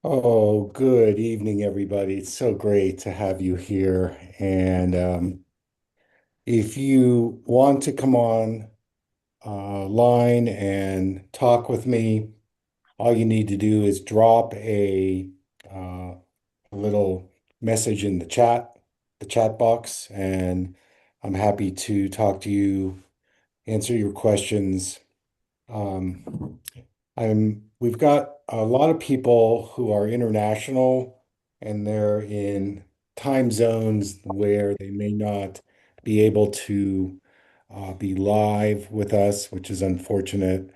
Oh, good evening, everybody. It's so great to have you here. And if you want to come on line and talk with me, all you need to do is drop uh, a little message in the chat box, and I'm happy to talk to you, answer your questions. Um, we've got a lot of people who are international and they're in time zones where they may not be able to be live with us, which is unfortunate.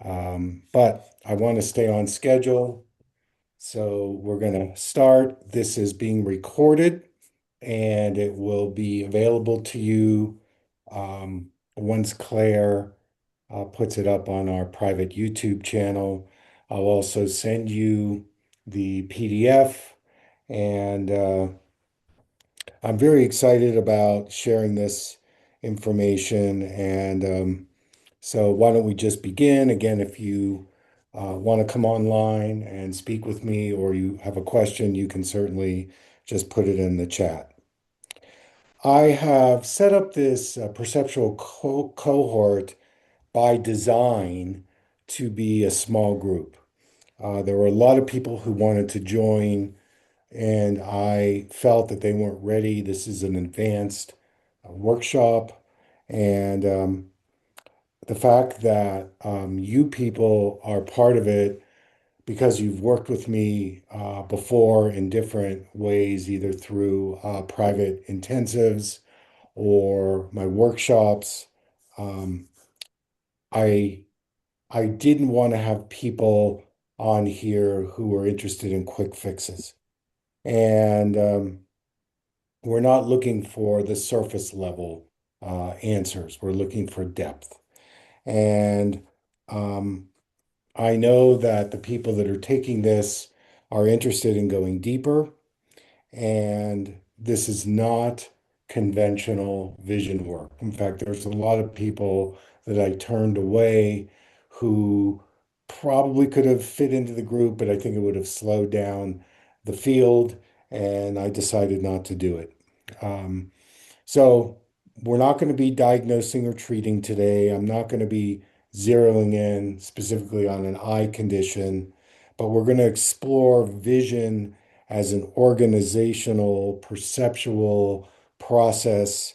But I want to stay on schedule. So we're going to start. This is being recorded and it will be available to you once Claire puts it up on our private YouTube channel. I'll also send you the PDF, and I'm very excited about sharing this information. And so, why don't we just begin? Again, if you want to come online and speak with me, or you have a question, you can certainly just put it in the chat. I have set up this perceptual cohort by design to be a small group. There were a lot of people who wanted to join, and I felt that they weren't ready. This is an advanced workshop, and the fact that you people are part of it because you've worked with me before in different ways, either through private intensives or my workshops. Um, I I didn't want to have people on here who were interested in quick fixes. And we're not looking for the surface level answers. We're looking for depth. And um, I know that the people that are taking this are interested in going deeper. And this is not conventional vision work. In fact, there's a lot of people that I turned away who probably could have fit into the group, but I think it would have slowed down the field, and I decided not to do it. Um, so we're not going to be diagnosing or treating today. I'm not going to be zeroing in specifically on an eye condition, but we're going to explore vision as an organizational, perceptual process,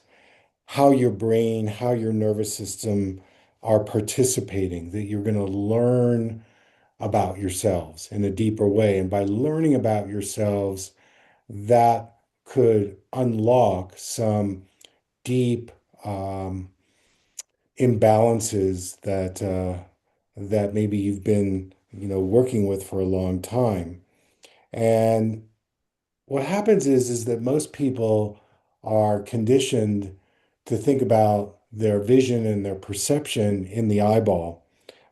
how your brain, how your nervous system are participating, that you're going to learn about yourselves in a deeper way. And by learning about yourselves, that could unlock some deep imbalances that maybe you've been, working with for a long time. And what happens is that most people are conditioned to think about their vision and their perception in the eyeball.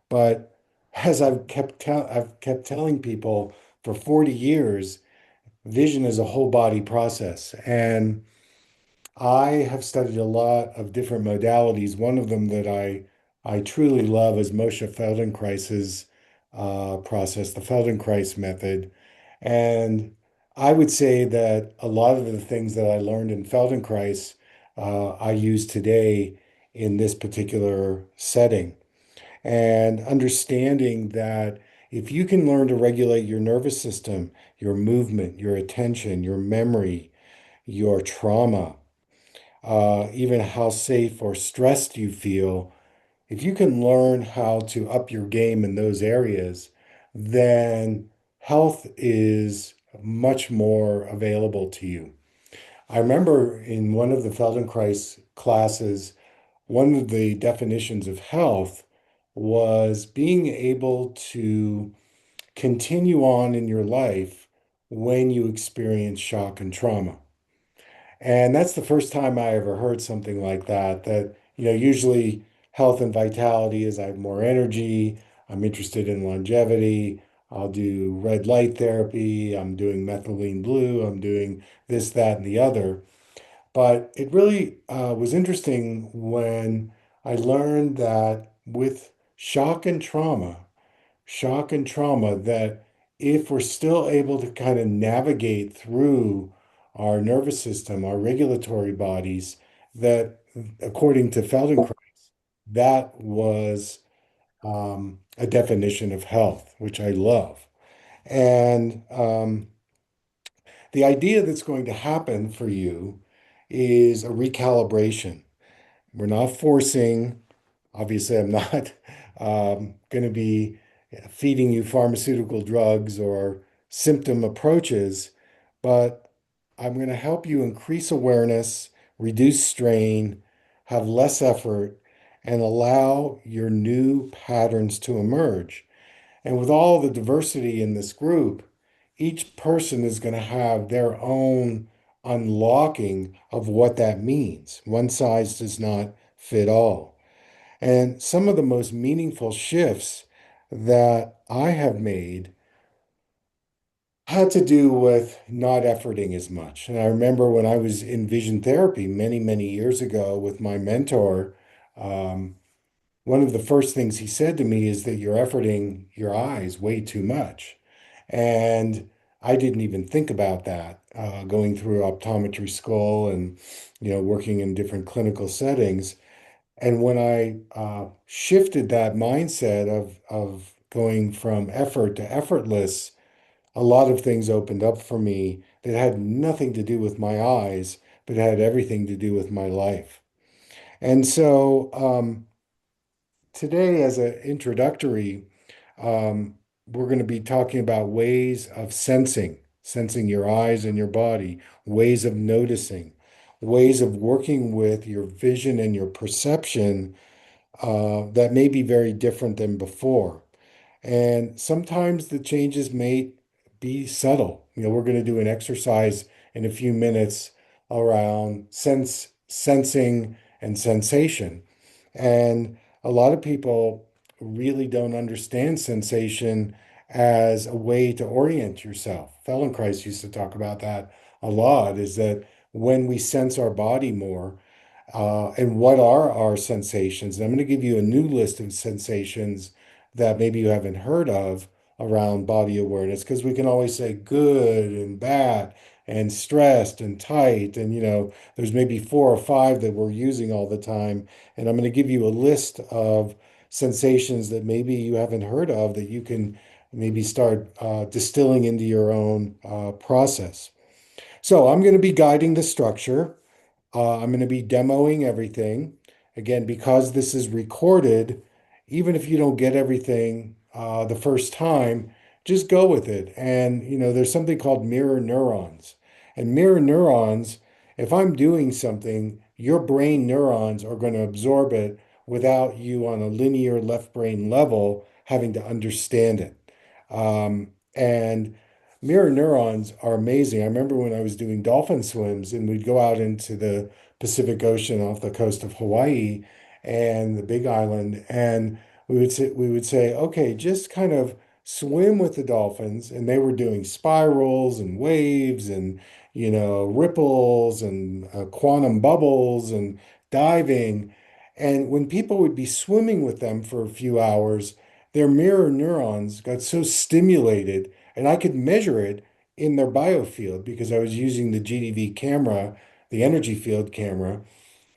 But as I've kept telling people for 40 years, vision is a whole body process. And I have studied a lot of different modalities. One of them that I truly love is Moshe Feldenkrais's process, the Feldenkrais method. And I would say that a lot of the things that I learned in Feldenkrais, I use today in this particular setting. And understanding that if you can learn to regulate your nervous system, your movement, your attention, your memory, your trauma, even how safe or stressed you feel, if you can learn how to up your game in those areas, then health is much more available to you. I remember in one of the Feldenkrais classes, one of the definitions of health was being able to continue on in your life when you experience shock and trauma. And that's the first time I ever heard something like that. Usually health and vitality is I have more energy, I'm interested in longevity, I'll do red light therapy, I'm doing methylene blue, I'm doing this, that, and the other. But it really was interesting when I learned that with shock and trauma, that if we're still able to kind of navigate through our nervous system, our regulatory bodies, that according to Feldenkrais, that was a definition of health, which I love. And the idea that's going to happen for you is a recalibration. We're not forcing, obviously, I'm not going to be feeding you pharmaceutical drugs or symptom approaches, but I'm going to help you increase awareness, reduce strain, have less effort, and allow your new patterns to emerge. And with all the diversity in this group, each person is going to have their own unlocking of what that means. One size does not fit all. And some of the most meaningful shifts that I have made had to do with not efforting as much. And I remember when I was in vision therapy many, many years ago with my mentor, um, one of the first things he said to me is that you're efforting your eyes way too much. And I didn't even think about that going through optometry school and, working in different clinical settings. And when I shifted that mindset of going from effort to effortless, a lot of things opened up for me that had nothing to do with my eyes, but had everything to do with my life. And so, today, as an introductory, we're going to be talking about ways of sensing your eyes and your body, ways of noticing, ways of working with your vision and your perception that may be very different than before. And sometimes the changes may be subtle. We're going to do an exercise in a few minutes around sensing, and sensation. And a lot of people really don't understand sensation as a way to orient yourself. Feldenkrais used to talk about that a lot, is that when we sense our body more, and what are our sensations? And I'm going to give you a new list of sensations that maybe you haven't heard of around body awareness, because we can always say good and bad and stressed and tight. And, there's maybe four or five that we're using all the time. And I'm going to give you a list of sensations that maybe you haven't heard of that you can maybe start distilling into your own process. So I'm going to be guiding the structure. I'm going to be demoing everything. Again, because this is recorded, even if you don't get everything the first time, just go with it. And, there's something called mirror neurons. And mirror neurons, if I'm doing something, your brain neurons are going to absorb it without you on a linear left brain level having to understand it. And mirror neurons are amazing. I remember when I was doing dolphin swims and we'd go out into the Pacific Ocean off the coast of Hawaii and the Big Island, and we would say, okay, just kind of swim with the dolphins, and they were doing spirals and waves and ripples and quantum bubbles and diving. And when people would be swimming with them for a few hours, their mirror neurons got so stimulated, and I could measure it in their biofield because I was using the GDV camera, the energy field camera,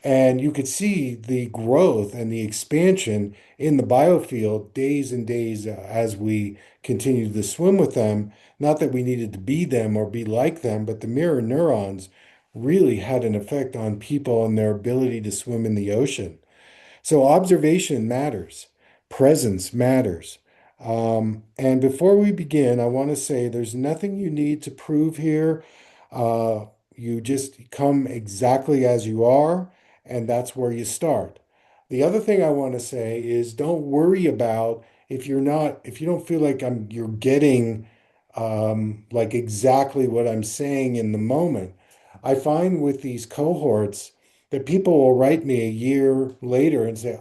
and you could see the growth and the expansion in the biofield days and days as we continued to swim with them. Not that we needed to be them or be like them, but the mirror neurons really had an effect on people and their ability to swim in the ocean. So observation matters, presence matters. And before we begin, I want to say there's nothing you need to prove here. You just come exactly as you are, and that's where you start. The other thing I want to say is don't worry about if you don't feel like you're getting like exactly what I'm saying in the moment. I find with these cohorts, that people will write me a year later and say,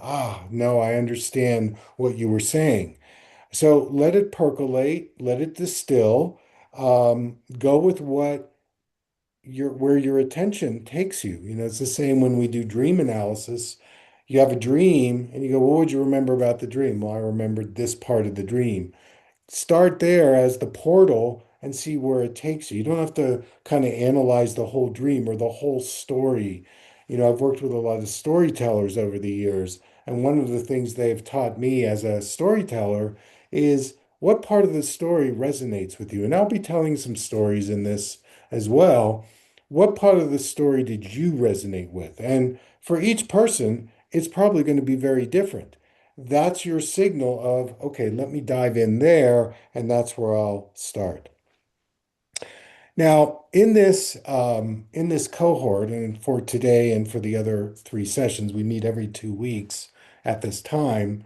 no, I understand what you were saying. So let it percolate, let it distill, go with where your attention takes you. It's the same when we do dream analysis. You have a dream and you go, what would you remember about the dream? Well, I remembered this part of the dream. start there as the portal and see where it takes you. You don't have to kind of analyze the whole dream or the whole story. I've worked with a lot of storytellers over the years, and one of the things they've taught me as a storyteller is what part of the story resonates with you. And I'll be telling some stories in this as well. What part of the story did you resonate with? And for each person, it's probably going to be very different. That's your signal of, okay, let me dive in there, and that's where I'll start. Now, in this cohort, and for today and for the other three sessions, we meet every 2 weeks at this time.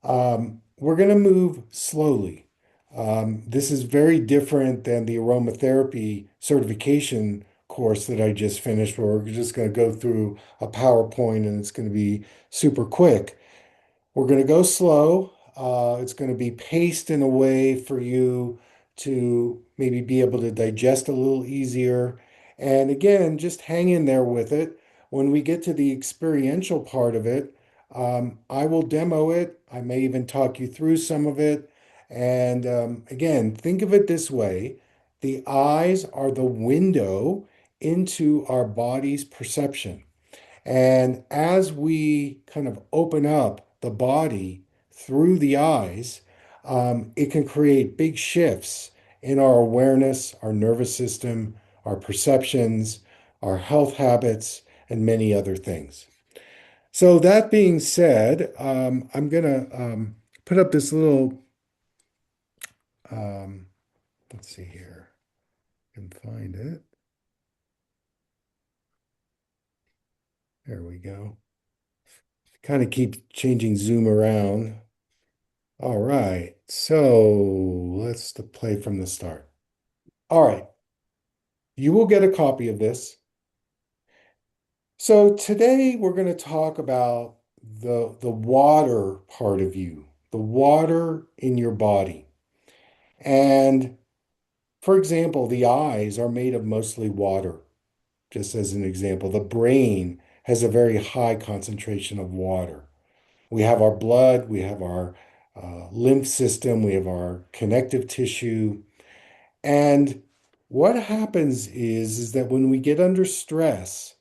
We're going to move slowly. This is very different than the aromatherapy certification course that I just finished, where we're just going to go through a PowerPoint and it's going to be super quick. We're going to go slow. It's going to be paced in a way for you to maybe be able to digest a little easier. And again, just hang in there with it. When we get to the experiential part of it, I will demo it. I may even talk you through some of it. And again, think of it this way: the eyes are the window into our body's perception. And as we kind of open up the body through the eyes, it can create big shifts in our awareness, our nervous system, our perceptions, our health habits, and many other things. So, that being said, I'm going to put up this little, um, let's see here, I can find it. There we go. Kind of keep changing Zoom around. All right, so let's play from the start. All right, you will get a copy of this. So today we're going to talk about the water part of you, the water in your body. And for example, the eyes are made of mostly water, just as an example. The brain has a very high concentration of water. We have our blood, we have our lymph system, we have our connective tissue. And what happens is that when we get under stress,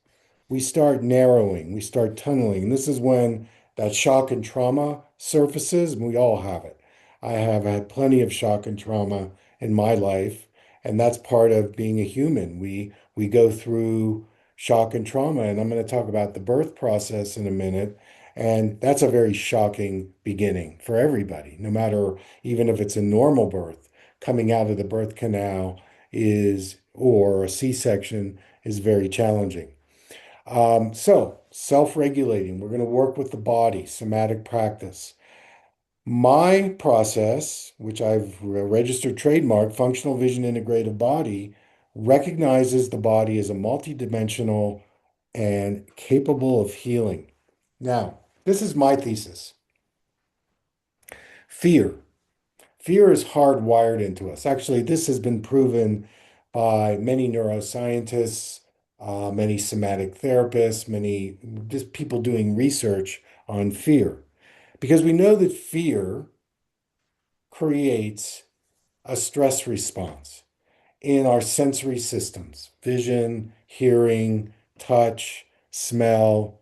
we start narrowing, we start tunneling. This is when that shock and trauma surfaces, and we all have it. I have had plenty of shock and trauma in my life, and that's part of being a human. We go through shock and trauma, and I'm going to talk about the birth process in a minute. And that's a very shocking beginning for everybody, no matter even if it's a normal birth. Coming out of the birth canal is, or a C-section is very challenging. So, self-regulating, we're going to work with the body, somatic practice. My process, which I've registered trademark, functional vision integrative body, recognizes the body as a multidimensional and capable of healing. Now, this is my thesis. Fear. Fear is hardwired into us. Actually, this has been proven by many neuroscientists, many somatic therapists, many just people doing research on fear. Because we know that fear creates a stress response in our sensory systems: vision, hearing, touch, smell.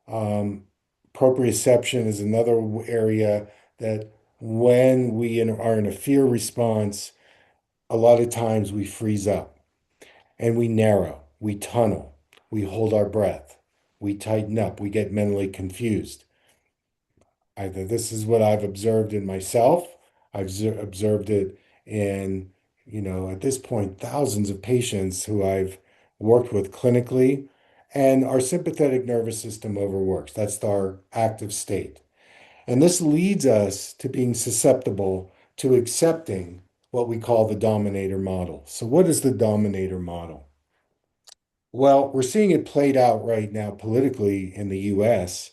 Um, Proprioception is another area that when we are in a fear response, a lot of times we freeze up and we narrow, we tunnel, we hold our breath, we tighten up, we get mentally confused. Either this is what I've observed in myself, observed it in, at this point, thousands of patients who I've worked with clinically, and our sympathetic nervous system overworks. That's our active state. And this leads us to being susceptible to accepting what we call the dominator model. So, what is the dominator model? Well, we're seeing it played out right now politically in the US.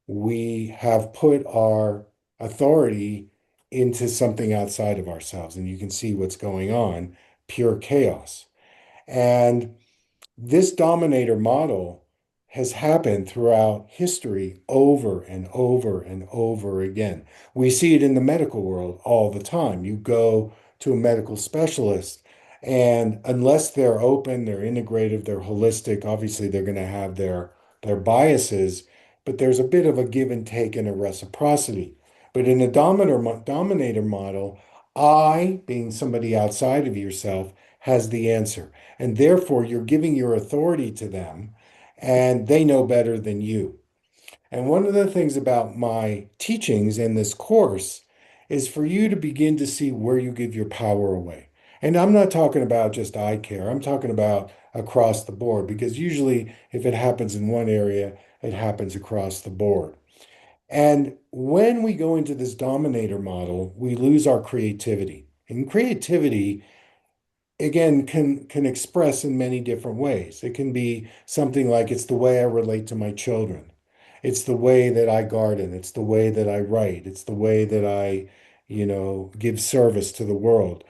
We have put our authority into something outside of ourselves, and you can see what's going on: pure chaos. And this dominator model has happened throughout history over and over and over again. We see it in the medical world all the time. You go to a medical specialist, and unless they're open, they're integrative, they're holistic, obviously they're going to have their biases, but there's a bit of a give and take and a reciprocity. But in a dominator model, I, being somebody outside of yourself, has the answer. And therefore, you're giving your authority to them, and they know better than you. And one of the things about my teachings in this course is for you to begin to see where you give your power away. And I'm not talking about just eye care, I'm talking about across the board, because usually if it happens in one area, it happens across the board. And when we go into this dominator model, we lose our creativity. And creativity again can express in many different ways. It can be something like it's the way I relate to my children. It's the way that I garden. It's the way that I write. It's the way that I, give service to the world.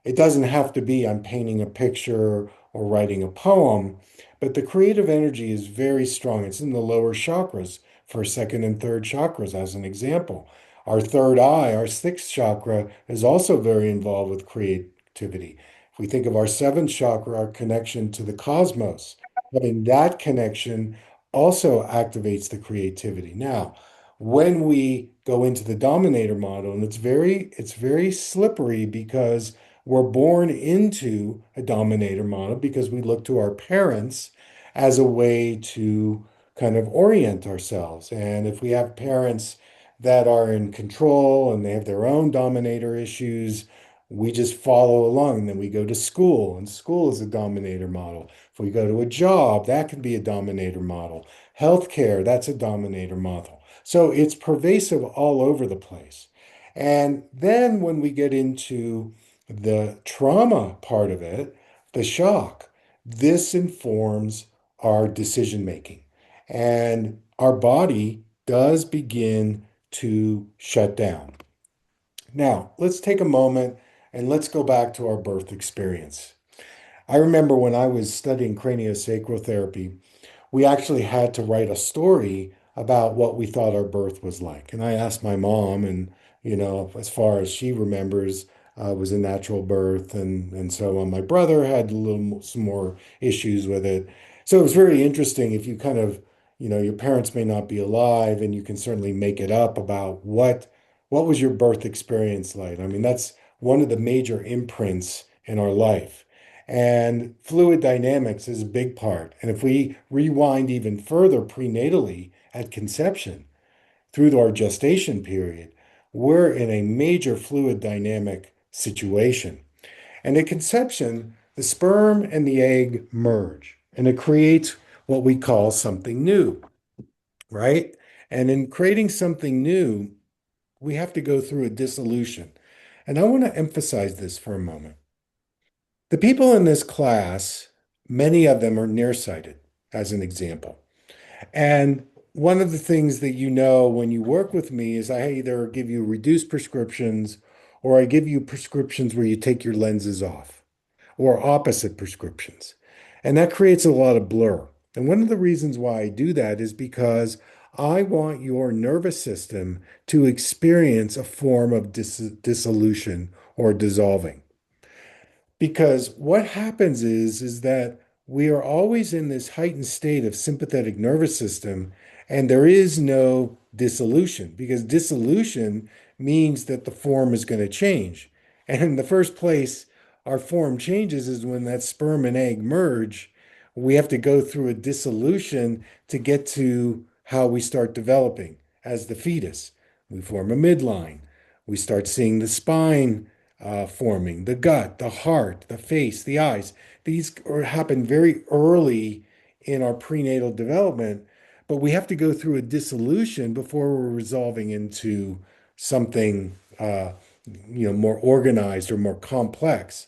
It doesn't have to be I'm painting a picture or writing a poem, but the creative energy is very strong. It's in the lower chakras, first, second, and third chakras, as an example. Our third eye, our sixth chakra, is also very involved with creativity. If we think of our seventh chakra, our connection to the cosmos, having that connection also activates the creativity. Now, when we go into the dominator model, and it's very slippery because we're born into a dominator model because we look to our parents as a way to kind of orient ourselves. And if we have parents that are in control and they have their own dominator issues, we just follow along. And then we go to school, and school is a dominator model. If we go to a job, that can be a dominator model. Healthcare, that's a dominator model. So it's pervasive all over the place. And then when we get into the trauma part of it, the shock, this informs our decision making. And our body does begin to shut down. Now, let's take a moment and let's go back to our birth experience. I remember when I was studying craniosacral therapy, we actually had to write a story about what we thought our birth was like. And I asked my mom, and as far as she remembers, it was a natural birth, and so on. My brother had some more issues with it. So it was very interesting if you kind of, your parents may not be alive, and you can certainly make it up about what was your birth experience like. I mean, that's one of the major imprints in our life. And fluid dynamics is a big part. And if we rewind even further prenatally at conception through our gestation period, we're in a major fluid dynamic situation. And at conception, the sperm and the egg merge, and it creates what we call something new, right? And in creating something new, we have to go through a dissolution. And I want to emphasize this for a moment. The people in this class, many of them are nearsighted, as an example. And one of the things that you know when you work with me is I either give you reduced prescriptions or I give you prescriptions where you take your lenses off or opposite prescriptions. And that creates a lot of blur. And one of the reasons why I do that is because I want your nervous system to experience a form of dissolution or dissolving. Because what happens is that we are always in this heightened state of sympathetic nervous system, and there is no dissolution because dissolution means that the form is going to change. And in the first place, our form changes is when that sperm and egg merge. We have to go through a dissolution to get to how we start developing as the fetus. We form a midline. We start seeing the spine forming, the gut, the heart, the face, the eyes. Happen very early in our prenatal development, but we have to go through a dissolution before we're resolving into something more organized or more complex.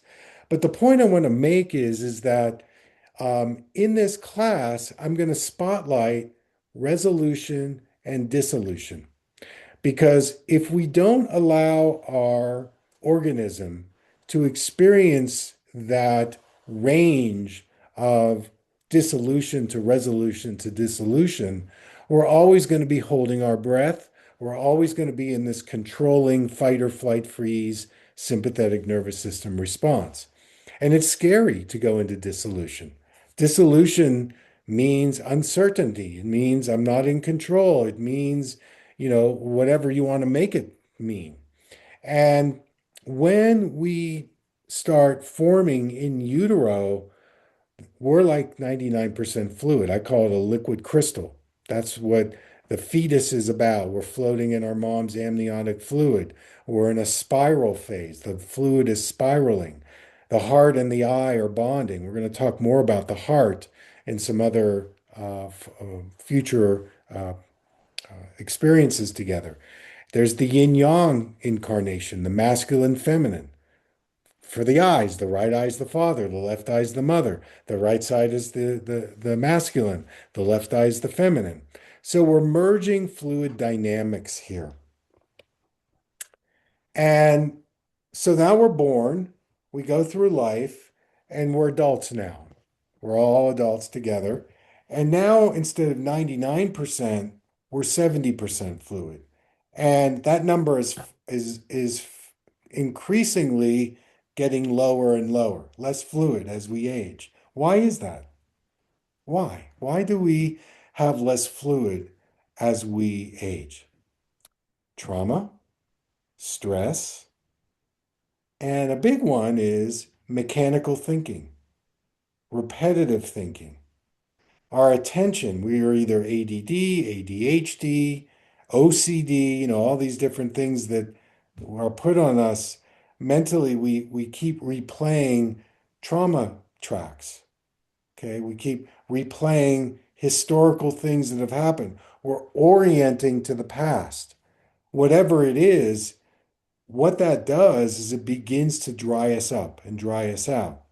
But the point I want to make is that in this class, I'm going to spotlight resolution and dissolution. Because if we don't allow our organism to experience that range of dissolution to resolution to dissolution, we're always going to be holding our breath. We're always going to be in this controlling fight or flight freeze sympathetic nervous system response. And it's scary to go into dissolution. Dissolution means uncertainty. It means I'm not in control. It means, whatever you want to make it mean. And when we start forming in utero, we're like 99% fluid. I call it a liquid crystal. That's what the fetus is about. We're floating in our mom's amniotic fluid. We're in a spiral phase. The fluid is spiraling. The heart and the eye are bonding. We're going to talk more about the heart in some other future experiences together. There's the yin yang incarnation, the masculine feminine. For the eyes, the right eye is the father, the left eye is the mother, the right side is the masculine, the left eye is the feminine. So we're merging fluid dynamics here. And so now we're born, we go through life, and we're adults now. We're all adults together. And now instead of 99%, we're 70% fluid. And that number is increasingly getting lower and lower, less fluid as we age. Why is that? Why? Why do we have less fluid as we age? Trauma, stress, and a big one is mechanical thinking, repetitive thinking. Our attention, we are either ADD, ADHD, OCD, all these different things that are put on us mentally. We keep replaying trauma tracks. Okay, we keep replaying historical things that have happened. We're orienting to the past. Whatever it is, what that does is it begins to dry us up and dry us out.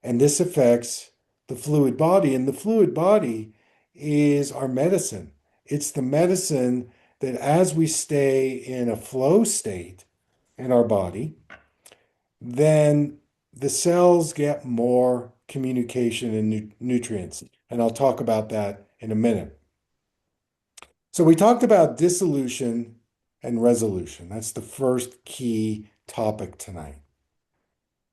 And this affects the fluid body. And the fluid body is our medicine. It's the medicine that as we stay in a flow state in our body, then the cells get more communication and nutrients. And I'll talk about that in a minute. So we talked about dissolution and resolution. That's the first key topic tonight.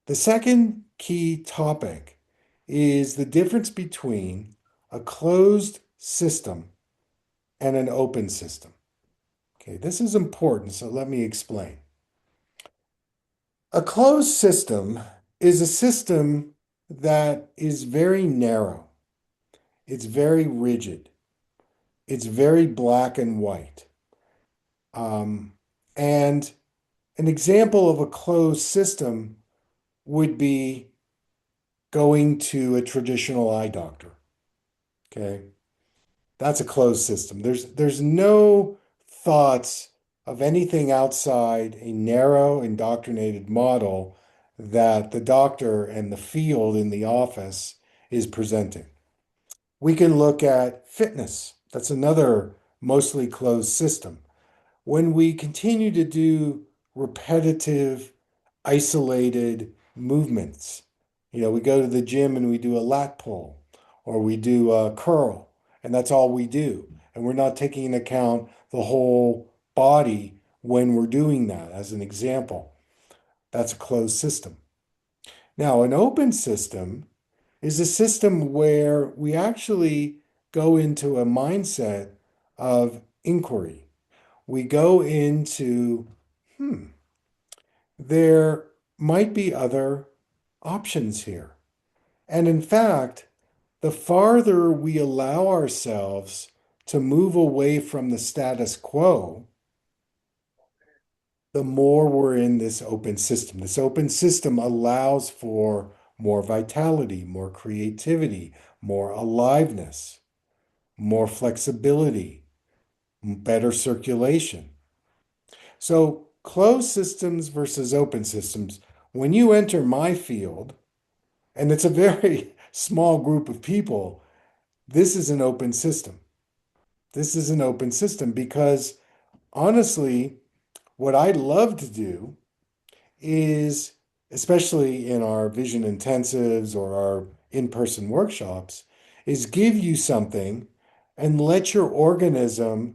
The second key topic is the difference between a closed system and an open system. Okay, this is important, so let me explain. A closed system is a system that is very narrow. It's very rigid. It's very black and white. And an example of a closed system would be going to a traditional eye doctor. Okay. That's a closed system. There's no thoughts of anything outside a narrow, indoctrinated model that the doctor and the field in the office is presenting. We can look at fitness. That's another mostly closed system. When we continue to do repetitive, isolated movements, we go to the gym and we do a lat pull or we do a curl, and that's all we do. And we're not taking into account the whole body when we're doing that, as an example. That's a closed system. Now, an open system is a system where we actually go into a mindset of inquiry. We go into, there might be other options here. And in fact, the farther we allow ourselves to move away from the status quo, the more we're in this open system. This open system allows for more vitality, more creativity, more aliveness, more flexibility, better circulation. So, closed systems versus open systems. When you enter my field, and it's a very small group of people, this is an open system. This is an open system because honestly, what I love to do is, especially in our vision intensives or our in-person workshops, is give you something and let your organism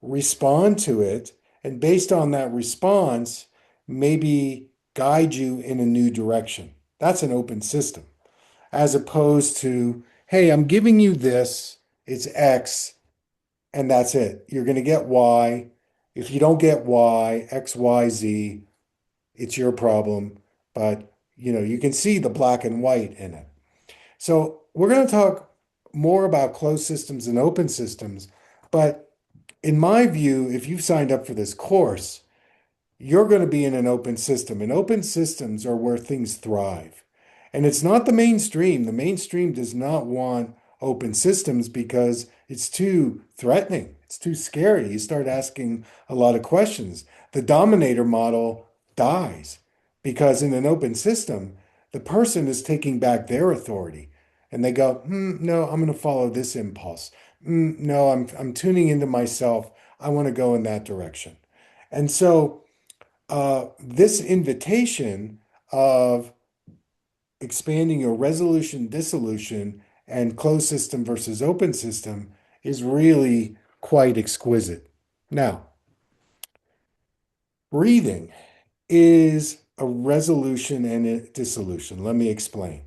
respond to it. And based on that response, maybe guide you in a new direction. That's an open system, as opposed to, hey, I'm giving you this, it's X, and that's it. You're going to get Y. If you don't get Y, X, Y, Z, it's your problem. But you can see the black and white in it. So we're going to talk more about closed systems and open systems. But in my view, if you've signed up for this course, you're going to be in an open system, and open systems are where things thrive. And it's not the mainstream. The mainstream does not want open systems because it's too threatening. It's too scary. You start asking a lot of questions. The dominator model dies because in an open system, the person is taking back their authority. And they go, no, I'm going to follow this impulse. No, I'm tuning into myself. I want to go in that direction. And so this invitation of expanding your resolution, dissolution, and closed system versus open system is really quite exquisite. Now, breathing is a resolution and a dissolution. Let me explain.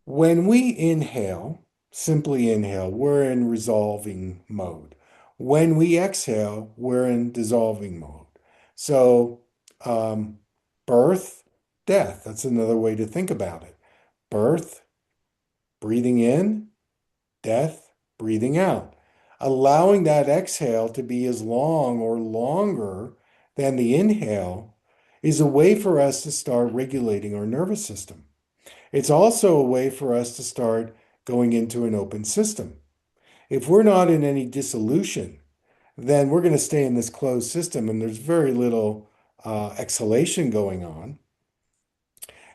When we inhale, simply inhale, we're in resolving mode. When we exhale, we're in dissolving mode. So, um, birth, death, that's another way to think about it. Birth, breathing in, death, breathing out. Allowing that exhale to be as long or longer than the inhale is a way for us to start regulating our nervous system. It's also a way for us to start going into an open system. If we're not in any dissolution, then we're going to stay in this closed system and there's very little exhalation going on.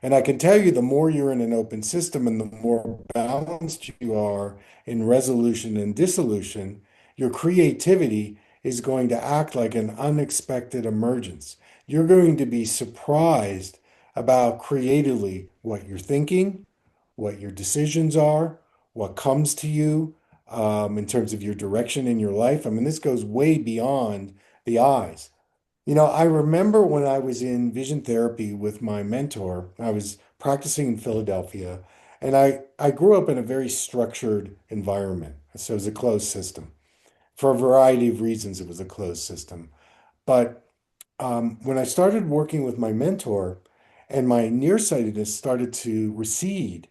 And I can tell you, the more you're in an open system and the more balanced you are in resolution and dissolution, your creativity is going to act like an unexpected emergence. You're going to be surprised about creatively what you're thinking, what your decisions are, what comes to you in terms of your direction in your life. I mean, this goes way beyond the eyes. I remember when I was in vision therapy with my mentor, I was practicing in Philadelphia, and I grew up in a very structured environment. So it was a closed system. For a variety of reasons, it was a closed system. But when I started working with my mentor and my nearsightedness started to recede,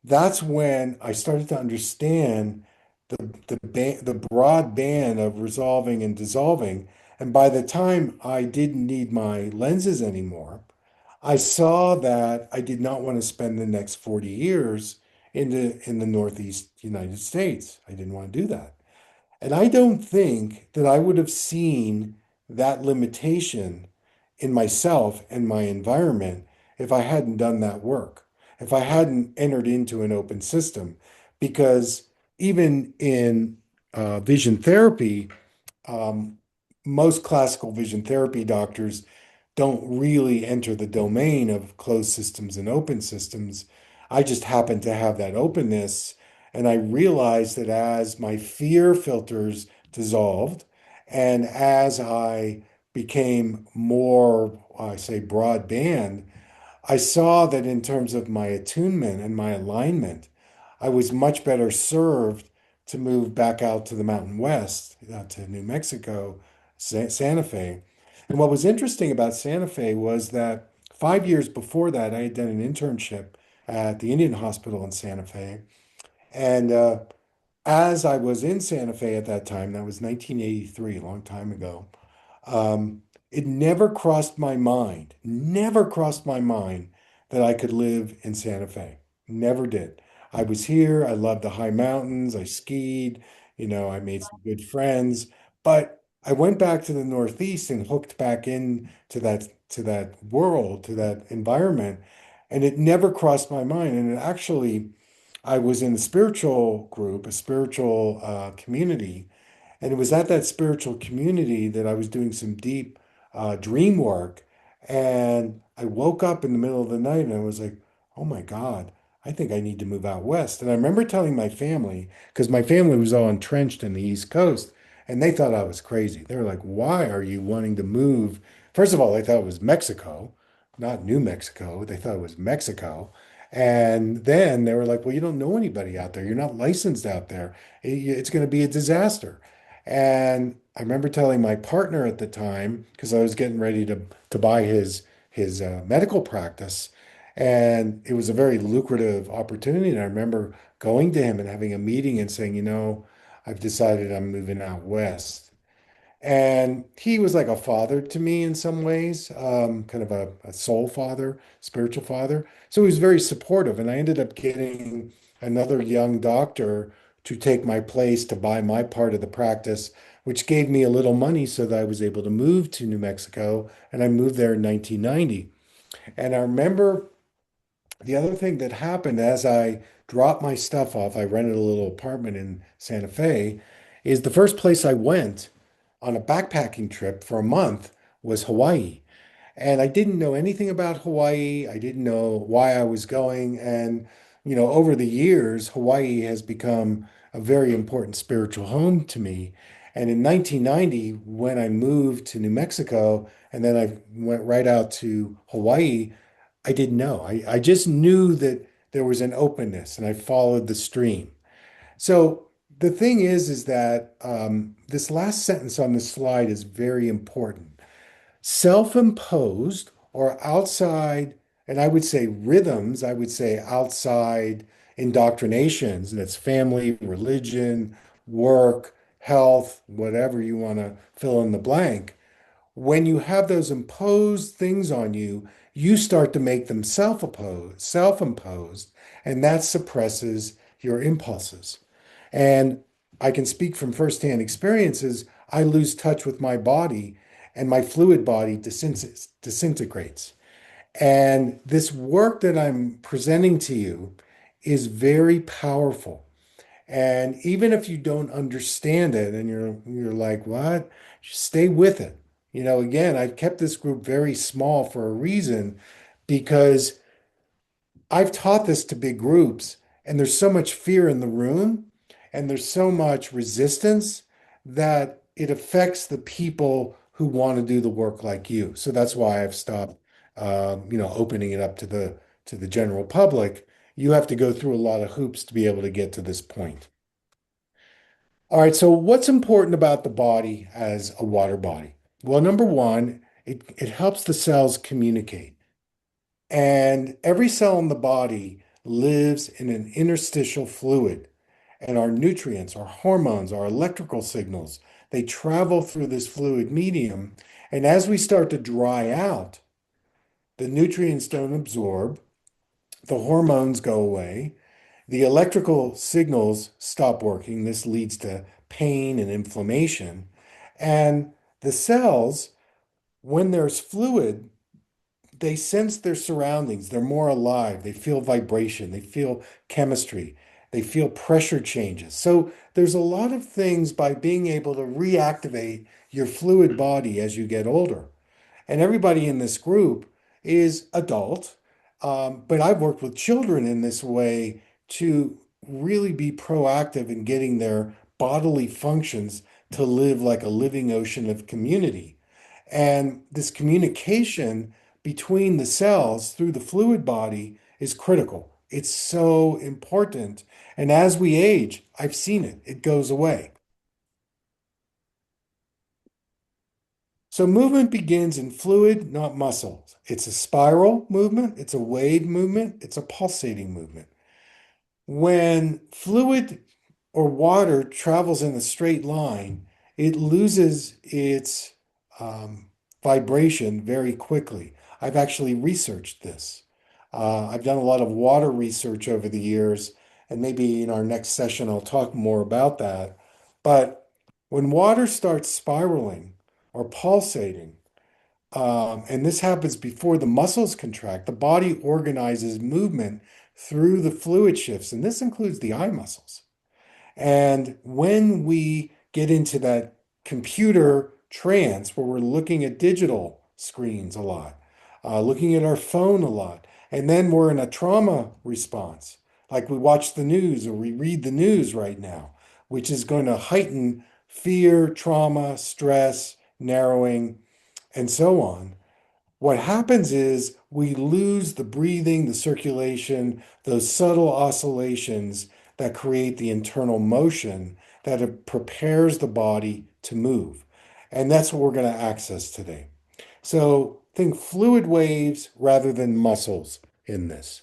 that's when I started to understand the broad band of resolving and dissolving. And by the time I didn't need my lenses anymore, I saw that I did not want to spend the next 40 years in the Northeast United States. I didn't want to do that. And I don't think that I would have seen that limitation in myself and my environment if I hadn't done that work, if I hadn't entered into an open system. Because even in vision therapy, um, most classical vision therapy doctors don't really enter the domain of closed systems and open systems. I just happen to have that openness. And I realized that as my fear filters dissolved and as I became more, I say, broadband, I saw that in terms of my attunement and my alignment, I was much better served to move back out to the Mountain West, to New Mexico, Santa Fe. And what was interesting about Santa Fe was that 5 years before that, I had done an internship at the Indian Hospital in Santa Fe. And as I was in Santa Fe at that time, that was 1983, a long time ago, it never crossed my mind that I could live in Santa Fe. Never did. I was here. I loved the high mountains. I skied. I made some good friends. But I went back to the Northeast and hooked back in to that world, to that environment, and it never crossed my mind. And it actually, I was in a spiritual group, a spiritual community, and it was at that spiritual community that I was doing some deep dream work. And I woke up in the middle of the night and I was like, oh my God, I think I need to move out west. And I remember telling my family, because my family was all entrenched in the East Coast, and they thought I was crazy. They were like, why are you wanting to move? First of all, they thought it was Mexico, not New Mexico. They thought it was Mexico. And then they were like, well, you don't know anybody out there. You're not licensed out there. It's going to be a disaster. And I remember telling my partner at the time, because I was getting ready to buy his medical practice, and it was a very lucrative opportunity. And I remember going to him and having a meeting and saying, I've decided I'm moving out west. And he was like a father to me in some ways, kind of a soul father, spiritual father. So he was very supportive. And I ended up getting another young doctor to take my place to buy my part of the practice, which gave me a little money so that I was able to move to New Mexico. And I moved there in 1990. And I remember the other thing that happened as I dropped my stuff off, I rented a little apartment in Santa Fe, is the first place I went on a backpacking trip for a month was Hawaii. And I didn't know anything about Hawaii. I didn't know why I was going. And, over the years, Hawaii has become a very important spiritual home to me. And in 1990, when I moved to New Mexico and then I went right out to Hawaii, I didn't know. I just knew that there was an openness and I followed the stream. So the thing is that this last sentence on the slide is very important. Self-imposed or outside, and I would say rhythms, I would say outside indoctrinations, and it's family, religion, work, health, whatever you want to fill in the blank. When you have those imposed things on you, you start to make them self-imposed, and that suppresses your impulses. And I can speak from firsthand experiences. I lose touch with my body, and my fluid body disintegrates. And this work that I'm presenting to you is very powerful. And even if you don't understand it and you're like, what? Stay with it. Again, I've kept this group very small for a reason because I've taught this to big groups and there's so much fear in the room and there's so much resistance that it affects the people who want to do the work like you. So that's why I've stopped, opening it up to the general public. You have to go through a lot of hoops to be able to get to this point. All right, so what's important about the body as a water body? Well, number one, it helps the cells communicate. And every cell in the body lives in an interstitial fluid. And our nutrients, our hormones, our electrical signals, they travel through this fluid medium. And as we start to dry out, the nutrients don't absorb, the hormones go away, the electrical signals stop working. This leads to pain and inflammation. And the cells, when there's fluid, they sense their surroundings. They're more alive. They feel vibration. They feel chemistry. They feel pressure changes. So there's a lot of things by being able to reactivate your fluid body as you get older. And everybody in this group is adult. But I've worked with children in this way to really be proactive in getting their bodily functions to live like a living ocean of community. And this communication between the cells through the fluid body is critical. It's so important. And as we age, I've seen it, it goes away. So movement begins in fluid, not muscles. It's a spiral movement, it's a wave movement, it's a pulsating movement. When fluid or water travels in a straight line, it loses its um, vibration very quickly. I've actually researched this. I've done a lot of water research over the years, and maybe in our next session I'll talk more about that. But when water starts spiraling or pulsating, and this happens before the muscles contract, the body organizes movement through the fluid shifts, and this includes the eye muscles. And when we get into that computer trance where we're looking at digital screens a lot, looking at our phone a lot, and then we're in a trauma response, like we watch the news or we read the news right now, which is going to heighten fear, trauma, stress, narrowing, and so on. What happens is we lose the breathing, the circulation, those subtle oscillations that create the internal motion that it prepares the body to move. And that's what we're going to access today. So think fluid waves rather than muscles in this.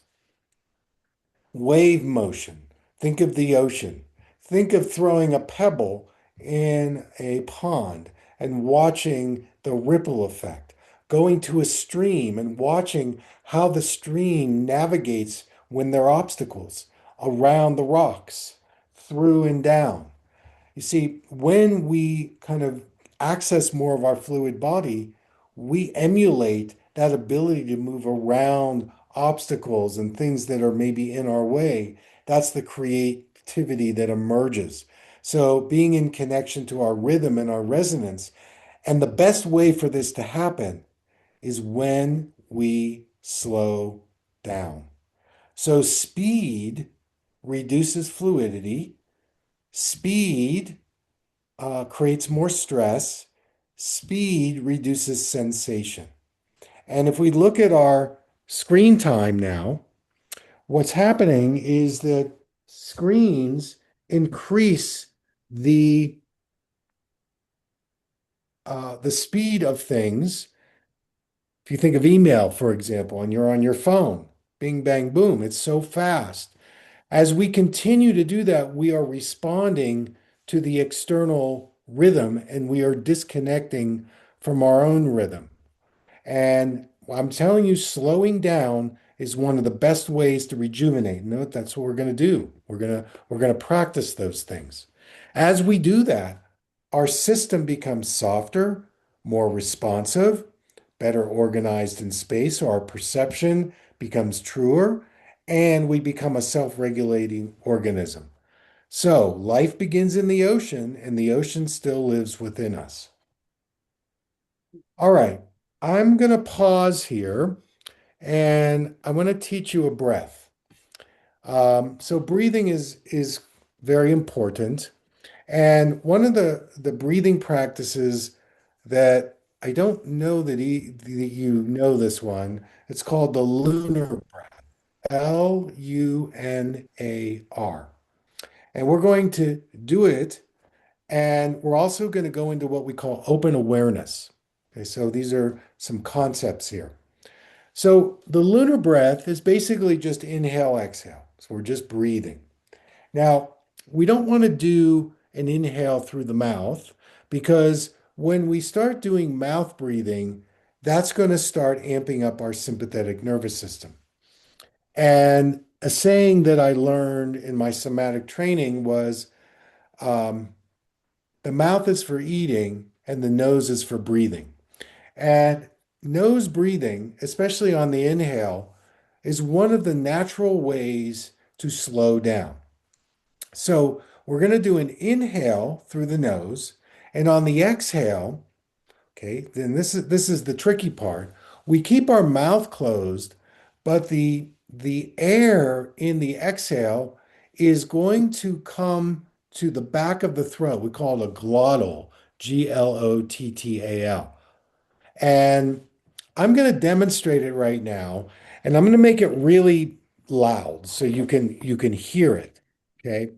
Wave motion. Think of the ocean. Think of throwing a pebble in a pond and watching the ripple effect. Going to a stream and watching how the stream navigates when there are obstacles around the rocks, through and down. You see, when we kind of access more of our fluid body, we emulate that ability to move around obstacles and things that are maybe in our way. That's the creativity that emerges. So, being in connection to our rhythm and our resonance. And the best way for this to happen is when we slow down. So, speed reduces fluidity, speed creates more stress. Speed reduces sensation. And if we look at our screen time now, what's happening is that screens increase the the speed of things. If you think of email, for example, and you're on your phone, bing, bang, boom, it's so fast. As we continue to do that, we are responding to the external rhythm and we are disconnecting from our own rhythm. And I'm telling you, slowing down is one of the best ways to rejuvenate. No, that's what we're going to do. We're going to practice those things. As we do that, our system becomes softer, more responsive, better organized in space, so our perception becomes truer, and we become a self-regulating organism. So life begins in the ocean, and the ocean still lives within us. All right, I'm going to pause here and I want to teach you a breath. So breathing is very important. And one of the breathing practices that I don't know that you know this one, it's called the lunar breath, Lunar. And we're going to do it. And we're also going to go into what we call open awareness. Okay, so these are some concepts here. So the lunar breath is basically just inhale, exhale. So we're just breathing. Now, we don't want to do an inhale through the mouth because when we start doing mouth breathing, that's going to start amping up our sympathetic nervous system. And a saying that I learned in my somatic training was um, the mouth is for eating and the nose is for breathing. And nose breathing, especially on the inhale, is one of the natural ways to slow down. So we're going to do an inhale through the nose, and on the exhale, okay, then this is the tricky part. We keep our mouth closed, but the air in the exhale is going to come to the back of the throat. We call it a glottal, Glottal. And I'm going to demonstrate it right now, and I'm going to make it really loud so you can hear it. Okay.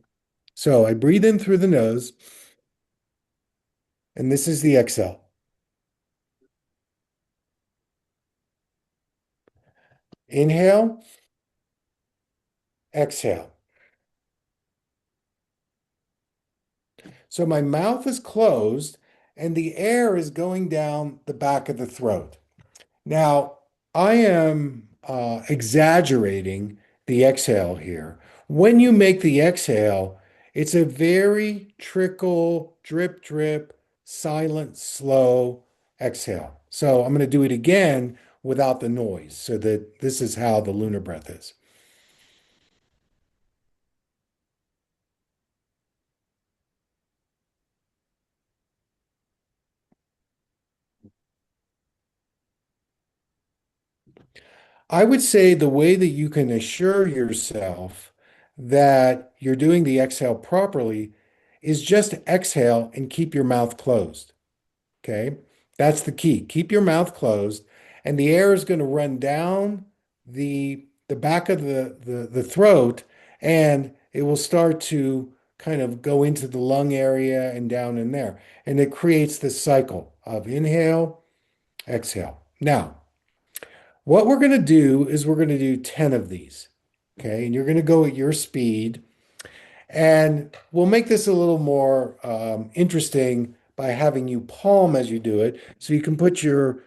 So I breathe in through the nose, and this is the exhale. Inhale, exhale. So my mouth is closed and the air is going down the back of the throat. Now, I am exaggerating the exhale here. When you make the exhale, it's a very trickle, drip, drip, silent, slow exhale. So I'm going to do it again without the noise so that this is how the lunar breath is. I would say the way that you can assure yourself that you're doing the exhale properly is just exhale and keep your mouth closed. Okay. That's the key. Keep your mouth closed, and the air is going to run down the back of the throat, and it will start to kind of go into the lung area and down in there. And it creates this cycle of inhale, exhale. Now, what we're going to do is we're going to do 10 of these. Okay. And you're going to go at your speed. And we'll make this a little more interesting by having you palm as you do it. So you can put your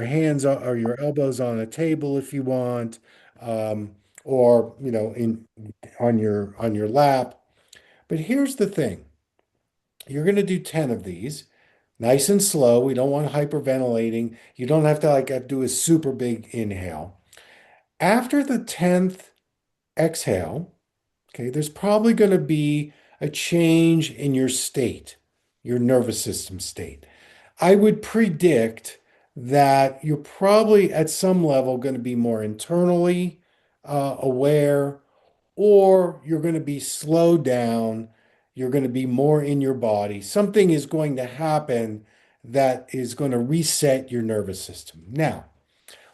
hands or your elbows on a table if you want, um, or in on your lap. But here's the thing. You're going to do 10 of these, nice and slow. We don't want hyperventilating. You don't have to like do a super big inhale. After the 10th exhale, okay, there's probably going to be a change in your state, your nervous system state. I would predict that you're probably at some level going to be more internally aware, or you're going to be slowed down. You're going to be more in your body. Something is going to happen that is going to reset your nervous system. Now,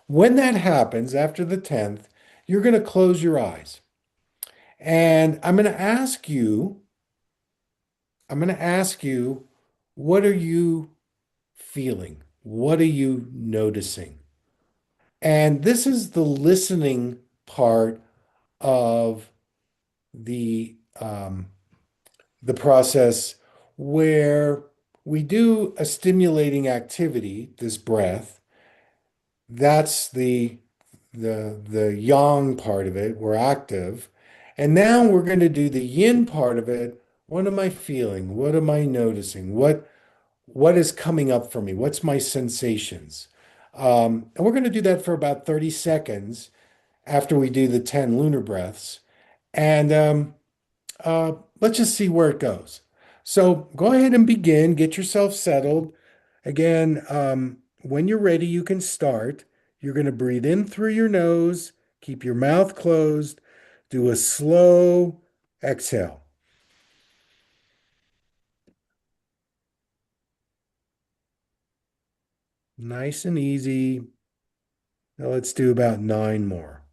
when that happens after the 10th, you're going to close your eyes. And I'm going to ask you, what are you feeling? What are you noticing? And this is the listening part of the um, the process where we do a stimulating activity, this breath. That's the yang part of it. We're active. And now we're going to do the yin part of it. What am I feeling? What am I noticing? What is coming up for me? What's my sensations? And we're going to do that for about 30 seconds after we do the 10 lunar breaths. And let's just see where it goes. So go ahead and begin. Get yourself settled. Again, when you're ready, you can start. You're going to breathe in through your nose, keep your mouth closed, do a slow exhale. Nice and easy. Now let's do about 9 more.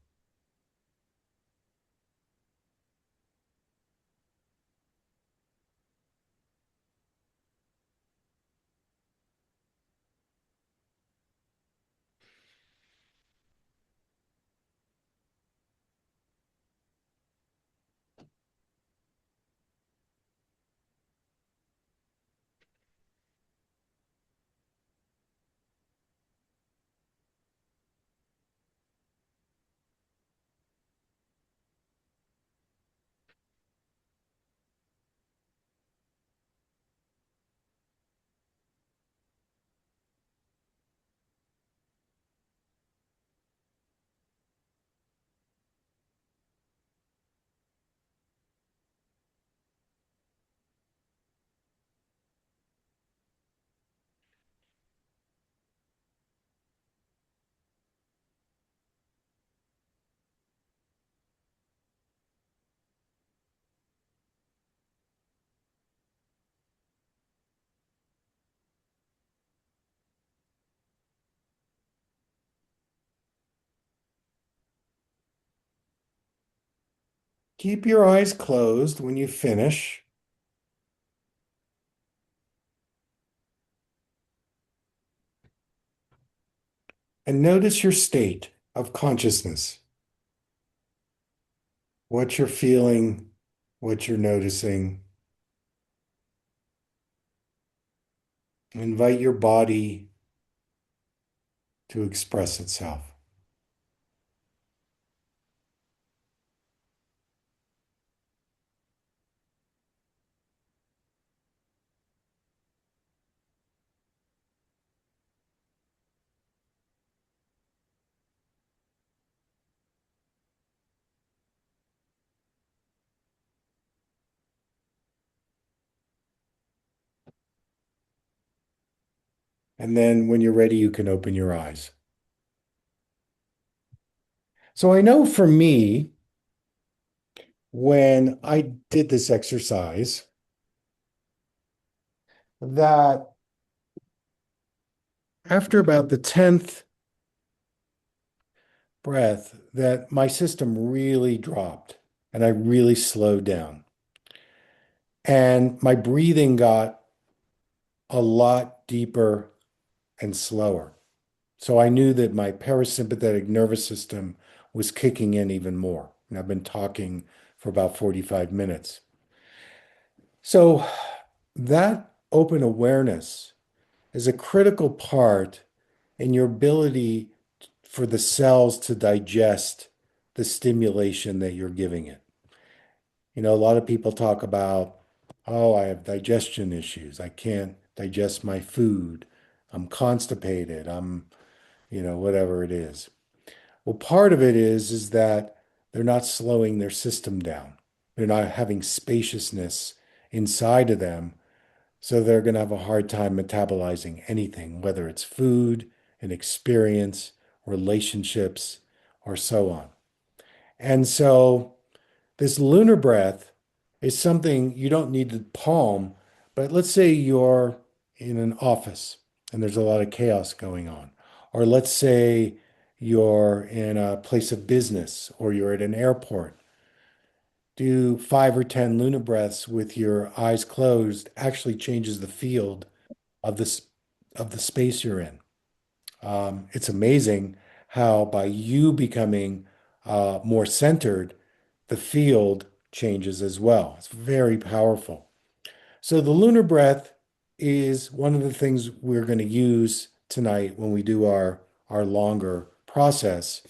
Keep your eyes closed when you finish and notice your state of consciousness, what you're feeling, what you're noticing. Invite your body to express itself. And then when you're ready, you can open your eyes. So I know for me, when I did this exercise that after about the 10th breath that my system really dropped and I really slowed down. And my breathing got a lot deeper and slower. So I knew that my parasympathetic nervous system was kicking in even more. And I've been talking for about 45 minutes. So that open awareness is a critical part in your ability for the cells to digest the stimulation that you're giving it. A lot of people talk about, oh, I have digestion issues. I can't digest my food. I'm constipated. Whatever it is. Well, part of it is that they're not slowing their system down. They're not having spaciousness inside of them. So they're going to have a hard time metabolizing anything, whether it's food, an experience, relationships, or so on. And so this lunar breath is something you don't need to palm, but let's say you're in an office and there's a lot of chaos going on. Or let's say you're in a place of business or you're at an airport. Do 5 or 10 lunar breaths with your eyes closed actually changes the field of this of the space you're in. It's amazing how by you becoming more centered, the field changes as well. It's very powerful. So the lunar breath is one of the things we're going to use tonight when we do our longer process.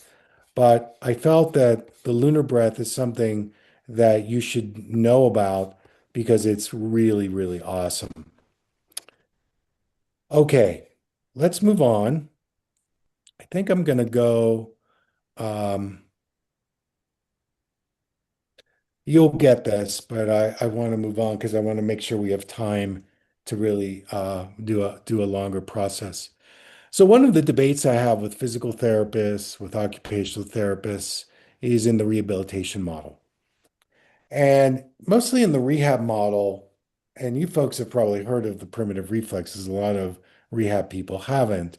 But I felt that the lunar breath is something that you should know about because it's really, really awesome. Okay, let's move on. I think I'm going to go. Um, you'll get this, but I want to move on because I want to make sure we have time to really do a longer process. So one of the debates I have with physical therapists, with occupational therapists, is in the rehabilitation model. And mostly in the rehab model, and you folks have probably heard of the primitive reflexes, a lot of rehab people haven't.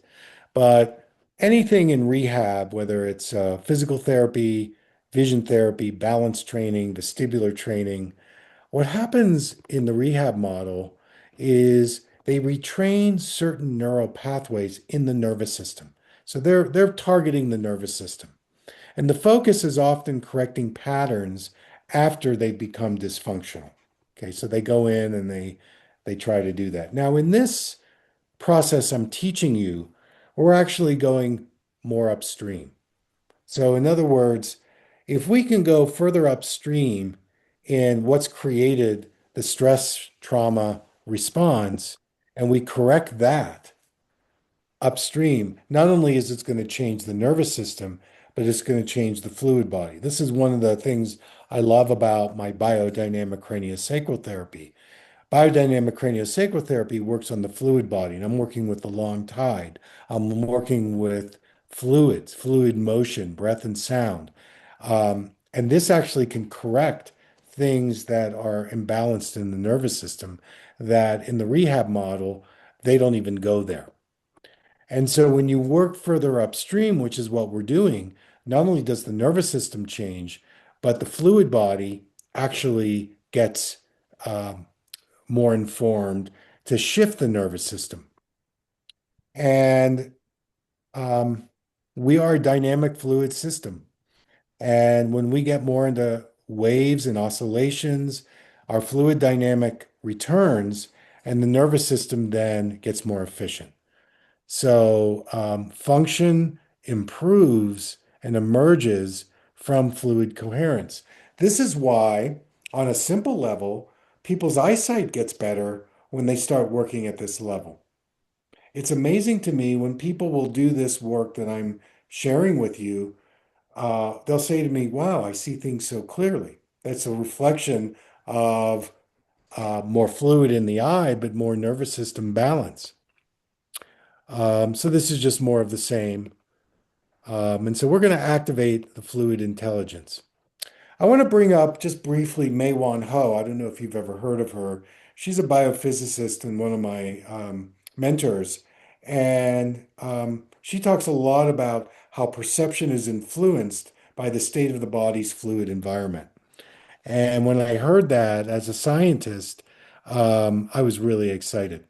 But anything in rehab, whether it's physical therapy, vision therapy, balance training, vestibular training, what happens in the rehab model is they retrain certain neural pathways in the nervous system. So they're targeting the nervous system. And the focus is often correcting patterns after they become dysfunctional. Okay, so they go in and they try to do that. Now, in this process I'm teaching you, we're actually going more upstream. So, in other words, if we can go further upstream in what's created the stress trauma response, and we correct that upstream, not only is it going to change the nervous system, but it's going to change the fluid body. This is one of the things I love about my biodynamic craniosacral therapy. Biodynamic craniosacral therapy works on the fluid body, and I'm working with the long tide. I'm working with fluids, fluid motion, breath and sound. And this actually can correct things that are imbalanced in the nervous system that in the rehab model, they don't even go there. And so when you work further upstream, which is what we're doing, not only does the nervous system change, but the fluid body actually gets um, more informed to shift the nervous system. And um, we are a dynamic fluid system. And when we get more into waves and oscillations, our fluid dynamic returns, and the nervous system then gets more efficient. So function improves and emerges from fluid coherence. This is why, on a simple level, people's eyesight gets better when they start working at this level. It's amazing to me when people will do this work that I'm sharing with you. They'll say to me, "Wow, I see things so clearly." That's a reflection of more fluid in the eye, but more nervous system balance. So this is just more of the same. And so we're going to activate the fluid intelligence. I want to bring up just briefly Mei Wan Ho. I don't know if you've ever heard of her. She's a biophysicist and one of my mentors. And she talks a lot about how perception is influenced by the state of the body's fluid environment. And when I heard that as a scientist, I was really excited.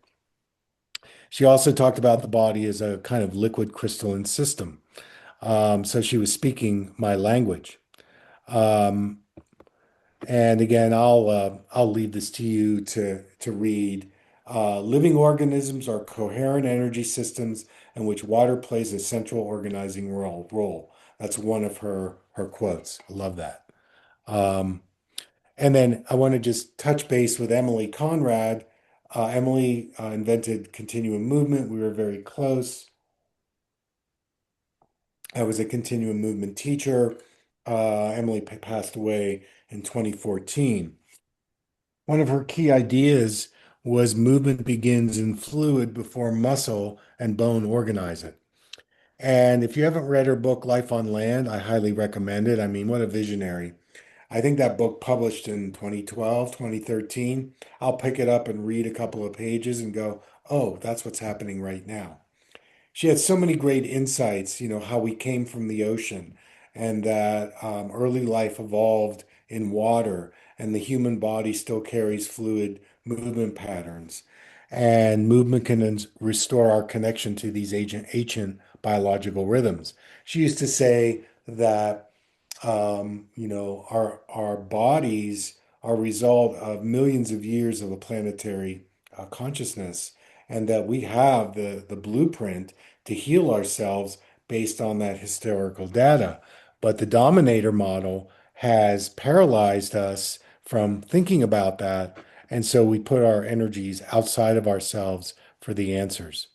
She also talked about the body as a kind of liquid crystalline system. So she was speaking my language. Um, And again, I'll leave this to you to read. Living organisms are coherent energy systems in which water plays a central organizing role. That's one of her quotes. I love that. Um, and then I want to just touch base with Emily Conrad. Emily invented continuum movement. We were very close. I was a continuum movement teacher. Emily passed away in 2014. One of her key ideas was movement begins in fluid before muscle and bone organize it. And if you haven't read her book, Life on Land, I highly recommend it. I mean, what a visionary. I think that book published in 2012, 2013. I'll pick it up and read a couple of pages and go, oh, that's what's happening right now. She had so many great insights, how we came from the ocean and that early life evolved in water and the human body still carries fluid movement patterns. And movement can restore our connection to these ancient biological rhythms. She used to say that our bodies are a result of millions of years of a planetary consciousness, and that we have the blueprint to heal ourselves based on that historical data. But the dominator model has paralyzed us from thinking about that, and so we put our energies outside of ourselves for the answers.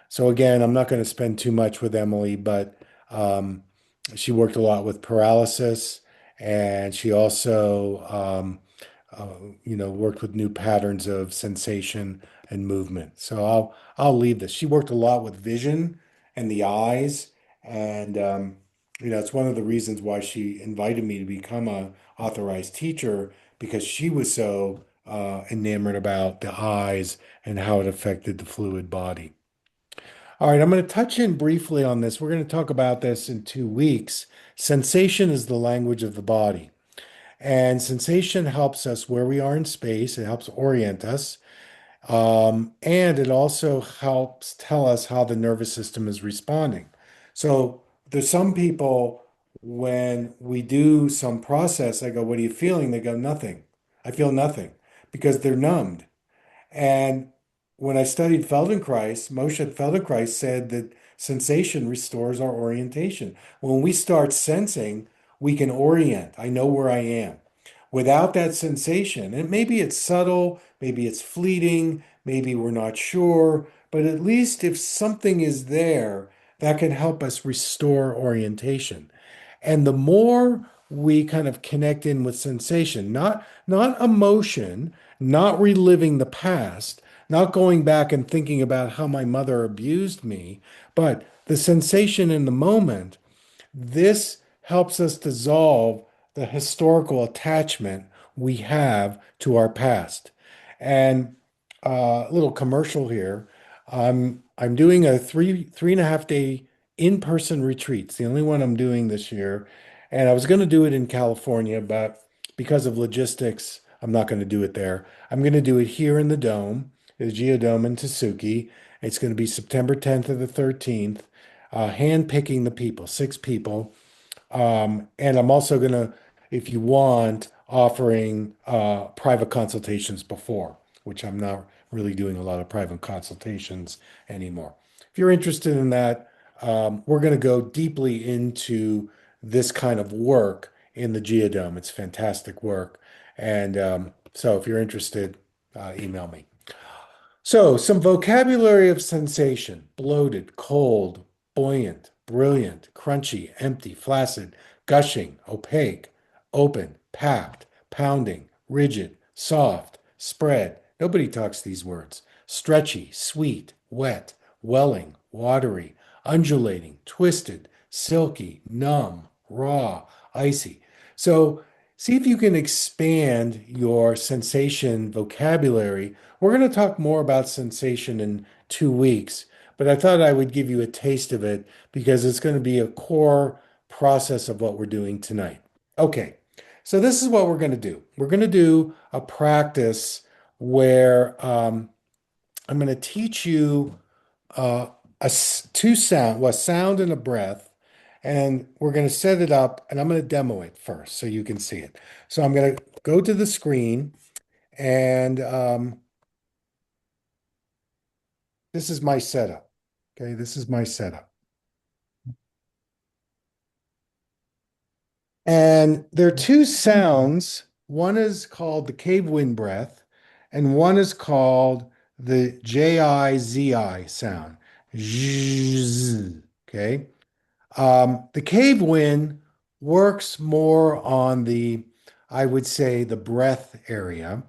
So again, I'm not going to spend too much with Emily, but um, she worked a lot with paralysis, and she also, worked with new patterns of sensation and movement. So I'll leave this. She worked a lot with vision and the eyes, and it's one of the reasons why she invited me to become a authorized teacher because she was so enamored about the eyes and how it affected the fluid body. All right, I'm going to touch in briefly on this. We're going to talk about this in 2 weeks. Sensation is the language of the body, and sensation helps us where we are in space. It helps orient us, and it also helps tell us how the nervous system is responding. So there's some people, when we do some process, I go, "What are you feeling?" They go, "Nothing. I feel nothing," because they're numbed. And when I studied Feldenkrais, Moshe Feldenkrais said that sensation restores our orientation. When we start sensing, we can orient. I know where I am. Without that sensation, and maybe it's subtle, maybe it's fleeting, maybe we're not sure, but at least if something is there, that can help us restore orientation. And the more we kind of connect in with sensation, not emotion, not reliving the past, not going back and thinking about how my mother abused me, but the sensation in the moment, this helps us dissolve the historical attachment we have to our past. And a little commercial here. I'm doing a three and a half day in-person retreat. It's the only one I'm doing this year. And I was going to do it in California, but because of logistics, I'm not going to do it there. I'm going to do it here in the Dome, the Geodome in Tasuki. It's going to be September 10th to the 13th, hand-picking the people, 6 people. And I'm also going to, if you want, offering private consultations before, which I'm not really doing a lot of private consultations anymore. If you're interested in that, we're going to go deeply into this kind of work in the Geodome. It's fantastic work. And so if you're interested, email me. So, some vocabulary of sensation: bloated, cold, buoyant, brilliant, crunchy, empty, flaccid, gushing, opaque, open, packed, pounding, rigid, soft, spread. Nobody talks these words. Stretchy, sweet, wet, welling, watery, undulating, twisted, silky, numb, raw, icy. So, see if you can expand your sensation vocabulary. We're going to talk more about sensation in 2 weeks, but I thought I would give you a taste of it because it's going to be a core process of what we're doing tonight. Okay, so this is what we're going to do. We're going to do a practice where I'm going to teach you uh, two sound, well, a sound and a breath, and we're going to set it up, and I'm going to demo it first so you can see it. So I'm going to go to the screen, and this is my setup. Okay, this is my setup. And there are two sounds. One is called the cave wind breath, and one is called the Jizi sound. Zzzz. Okay. The cave wind works more on the, I would say, the breath area.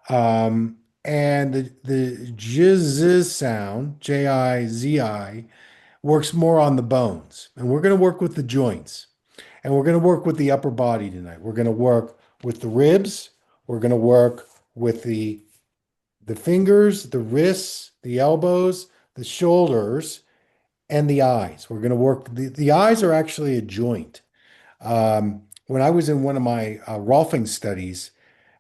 And the jiz sound, Jizi, works more on the bones. And we're going to work with the joints. And we're going to work with the upper body tonight. We're going to work with the ribs. We're going to work with the fingers, the wrists, the elbows, the shoulders, and the eyes. We're going to work, the eyes are actually a joint. When I was in one of my Rolfing studies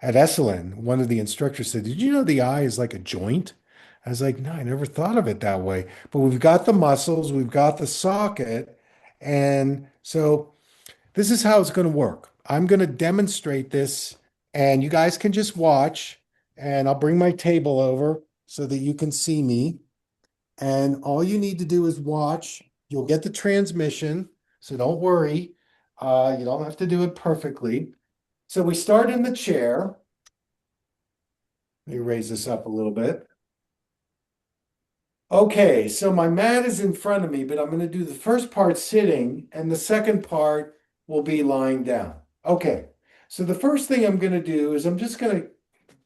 at Esalen, one of the instructors said, "Did you know the eye is like a joint?" I was like, "No, I never thought of it that way." But we've got the muscles, we've got the socket, and so this is how it's going to work. I'm going to demonstrate this, and you guys can just watch, and I'll bring my table over so that you can see me. And all you need to do is watch. You'll get the transmission, so don't worry. You don't have to do it perfectly. So we start in the chair. Let me raise this up a little bit. Okay, so my mat is in front of me, but I'm going to do the first part sitting, and the second part will be lying down. Okay, so the first thing I'm going to do is I'm just going to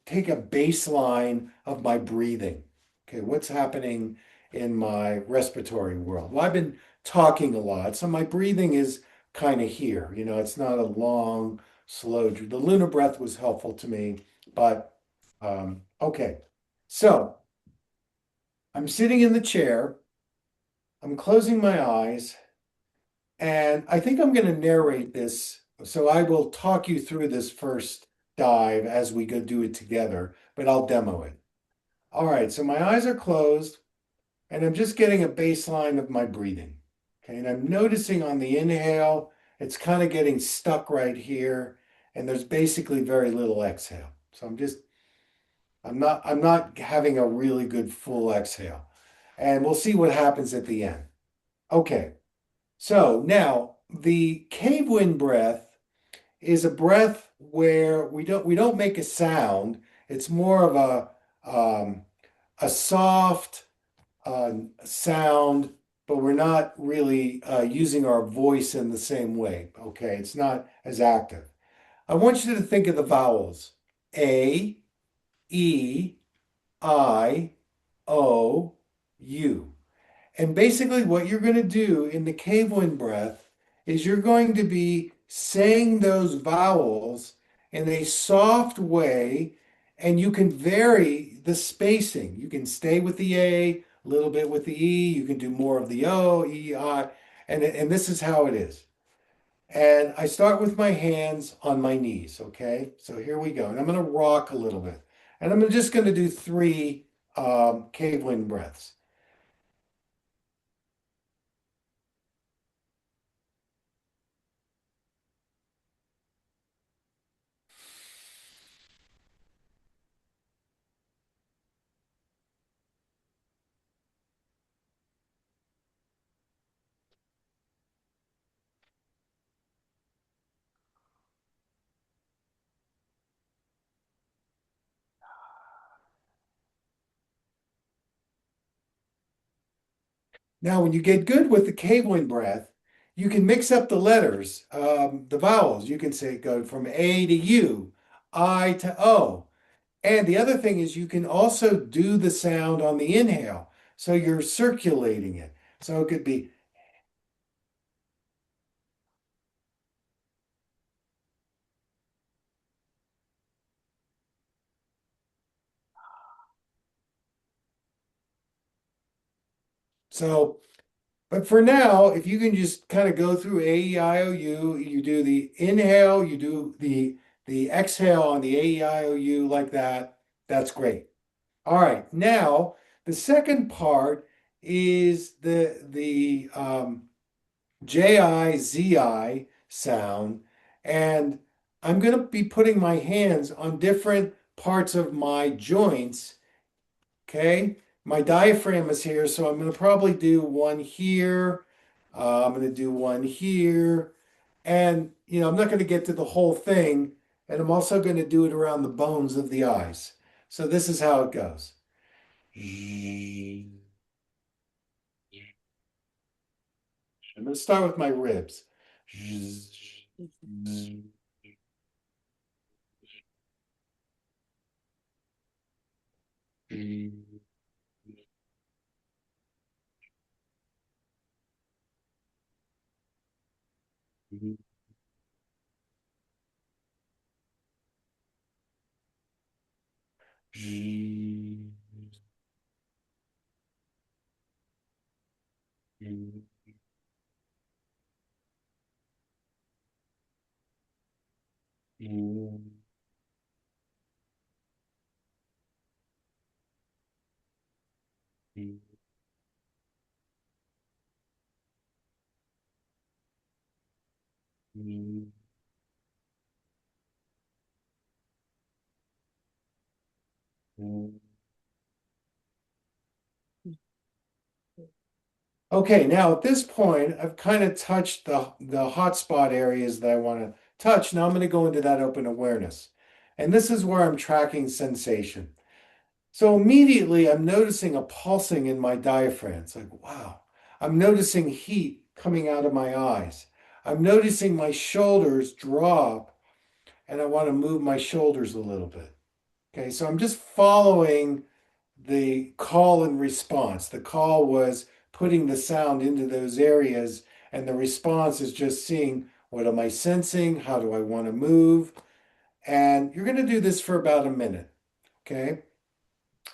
take a baseline of my breathing. Okay, what's happening in my respiratory world? Well, I've been talking a lot, so my breathing is kind of here. It's not a long, slow. The lunar breath was helpful to me, but okay. So I'm sitting in the chair, I'm closing my eyes, and I think I'm going to narrate this. So I will talk you through this first dive as we go do it together, but I'll demo it. All right, so my eyes are closed and I'm just getting a baseline of my breathing. Okay, and I'm noticing on the inhale, it's kind of getting stuck right here, and there's basically very little exhale. So I'm not having a really good full exhale. And we'll see what happens at the end. Okay, so now the cave wind breath is a breath where we don't make a sound. It's more of a soft sound, but we're not really using our voice in the same way. Okay, it's not as active. I want you to think of the vowels A, E, I, O, U. And basically, what you're going to do in the cave wind breath is you're going to be saying those vowels in a soft way, and you can vary the spacing. You can stay with the A, a little bit with the E, you can do more of the O, E, I, and this is how it is. And I start with my hands on my knees, okay? So here we go. And I'm going to rock a little bit. And I'm just going to do three cave wind breaths. Now, when you get good with the cave wind breath, you can mix up the letters, the vowels. You can say go from A to U, I to O. And the other thing is you can also do the sound on the inhale. So you're circulating it. So it could be, So, but for now, if you can just kind of go through A-E-I-O-U, you do the inhale, you do the exhale on the A-E-I-O-U like that. That's great. All right. Now, the second part is the J-I-Z-I sound, and I'm going to be putting my hands on different parts of my joints. Okay, my diaphragm is here, so I'm going to probably do one here. I'm going to do one here, and I'm not going to get to the whole thing, and I'm also going to do it around the bones of the eyes. So this is how it goes. I'm going to start with my ribs. Okay, now at this point, I've kind of touched the hotspot areas that I want to touch. Now I'm going to go into that open awareness. And this is where I'm tracking sensation. So immediately I'm noticing a pulsing in my diaphragm. It's like, wow. I'm noticing heat coming out of my eyes. I'm noticing my shoulders drop, and I want to move my shoulders a little bit. Okay, so I'm just following the call and response. The call was putting the sound into those areas, and the response is just seeing what am I sensing? How do I want to move? And you're going to do this for about a minute. Okay.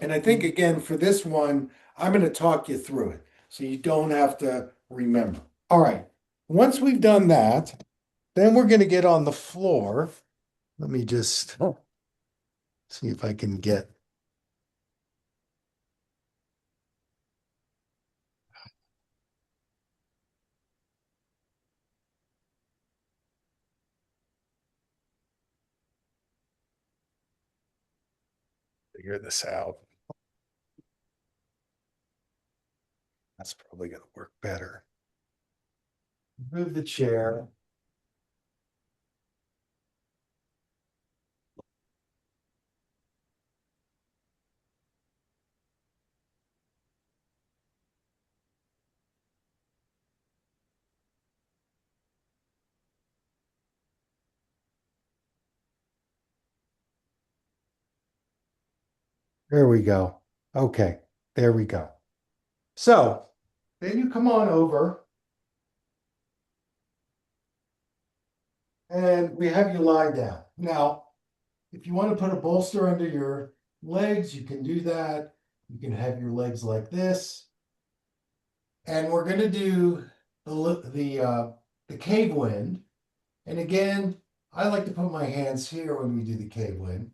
And I think, again, for this one, I'm going to talk you through it so you don't have to remember. All right. Once we've done that, then we're going to get on the floor. Let me just see if I can get. Figure this out. That's probably going to work better. Move the chair. There we go. Okay, there we go. So then you come on over and we have you lie down. Now, if you want to put a bolster under your legs, you can do that. You can have your legs like this. And we're going to do the cave wind. And again, I like to put my hands here when we do the cave wind.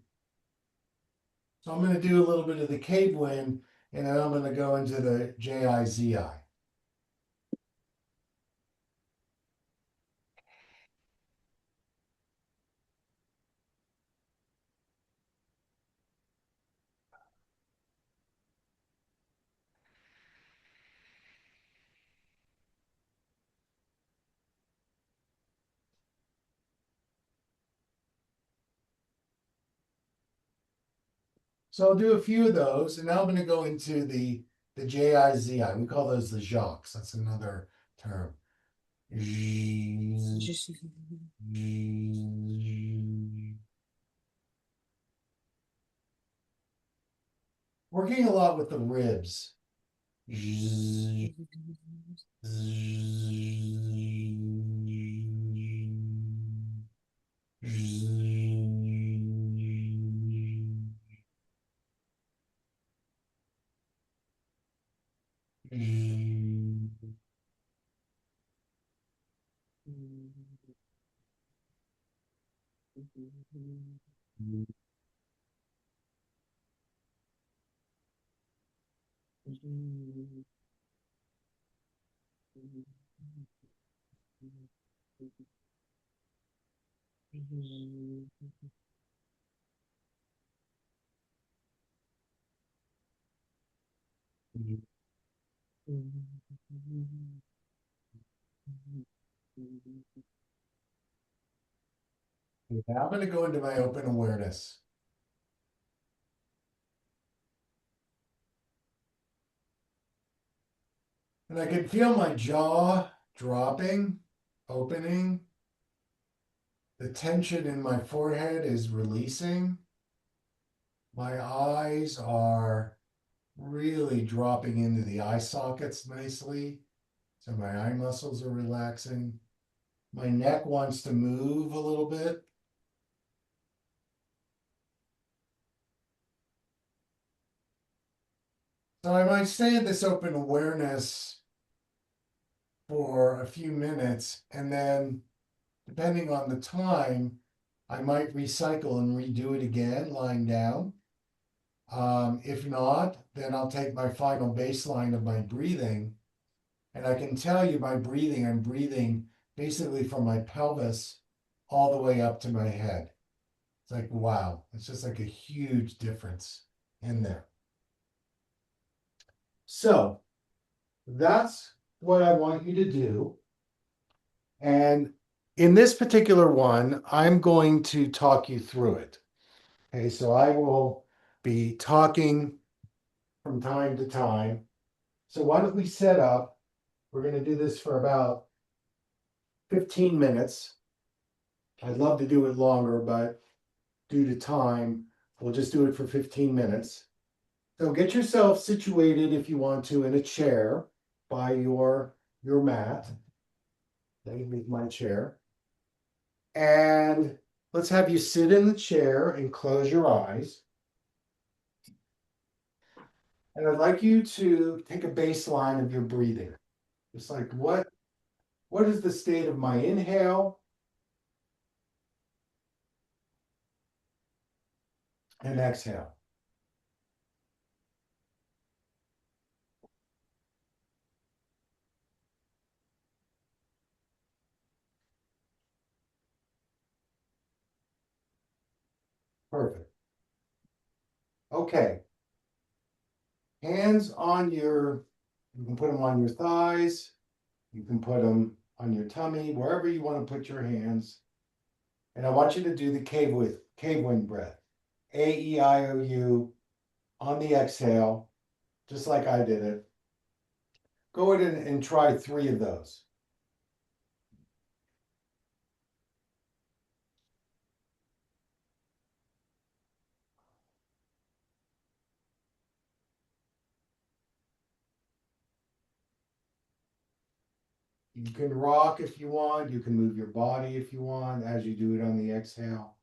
So I'm going to do a little bit of the cave wind, and then I'm going to go into the Jizi. So I'll do a few of those, and now I'm going to go into the Jizi. We call those the jacques. That's another term. Working a lot with the ribs. Now I'm going to go into my open awareness. And I can feel my jaw dropping, opening. The tension in my forehead is releasing. My eyes are really dropping into the eye sockets nicely. So my eye muscles are relaxing. My neck wants to move a little bit. So I might stay in this open awareness for a few minutes, and then depending on the time, I might recycle and redo it again, lying down. If not, then I'll take my final baseline of my breathing. And I can tell you by breathing, I'm breathing basically from my pelvis all the way up to my head. It's like, wow, it's just like a huge difference in there. So that's what I want you to do. And in this particular one, I'm going to talk you through it. Okay, so I will be talking from time to time. So why don't we set up? We're going to do this for about 15 minutes. I'd love to do it longer, but due to time, we'll just do it for 15 minutes. So get yourself situated if you want to in a chair by your mat. Let me make my chair. And let's have you sit in the chair and close your eyes. And I'd like you to take a baseline of your breathing. It's like what is the state of my inhale and exhale? Perfect. Okay. Hands on you can put them on your thighs, you can put them on your tummy, wherever you want to put your hands. And I want you to do the cave wind breath. A-E-I-O-U on the exhale, just like I did it. Go ahead and try 3 of those. You can rock if you want. You can move your body if you want as you do it on the exhale.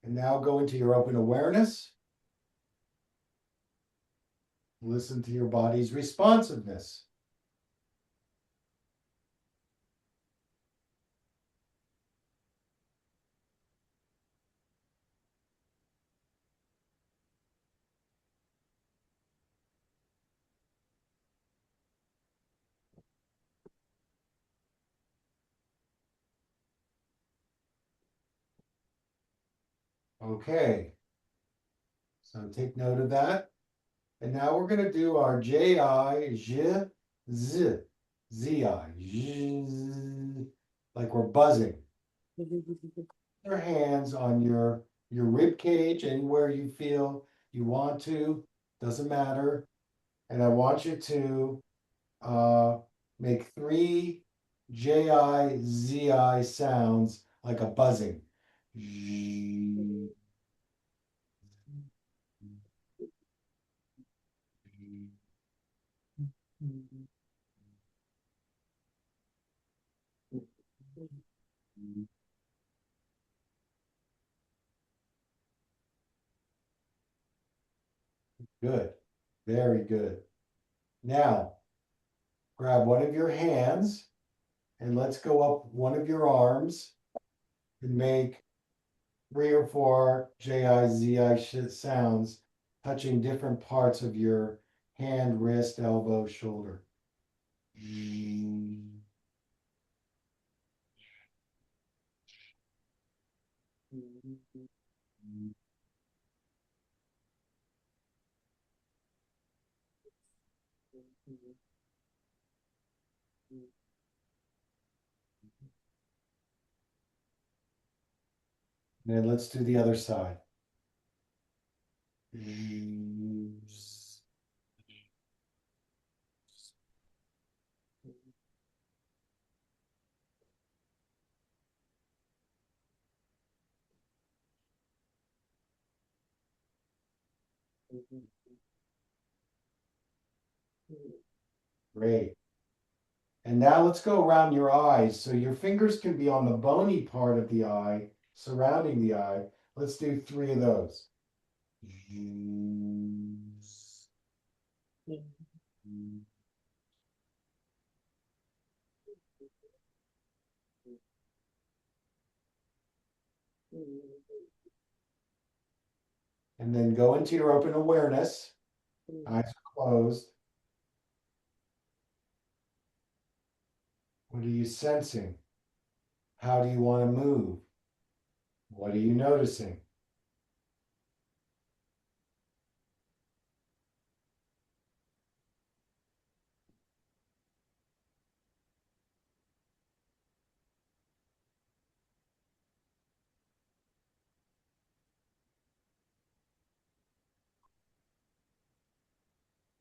And now go into your open awareness. Listen to your body's responsiveness. Okay, so take note of that. And now we're going to do our J-I, J, Z, Z-I, Z, like we're buzzing. Your hands on your rib cage, anywhere you feel you want to, doesn't matter. And I want you to uh, make 3 J-I-Z-I sounds like a buzzing. Good. Very good. Now, grab one of your hands and let's go up one of your arms and make 3 or 4 J-I-Z-I sounds touching different parts of your hand, wrist, elbow, shoulder. And then let's do the other side. Great. And now let's go around your eyes. So your fingers can be on the bony part of the eye, surrounding the eye. Let's do 3 of those. And then go into your open awareness. Eyes are closed. What are you sensing? How do you want to move? What are you noticing?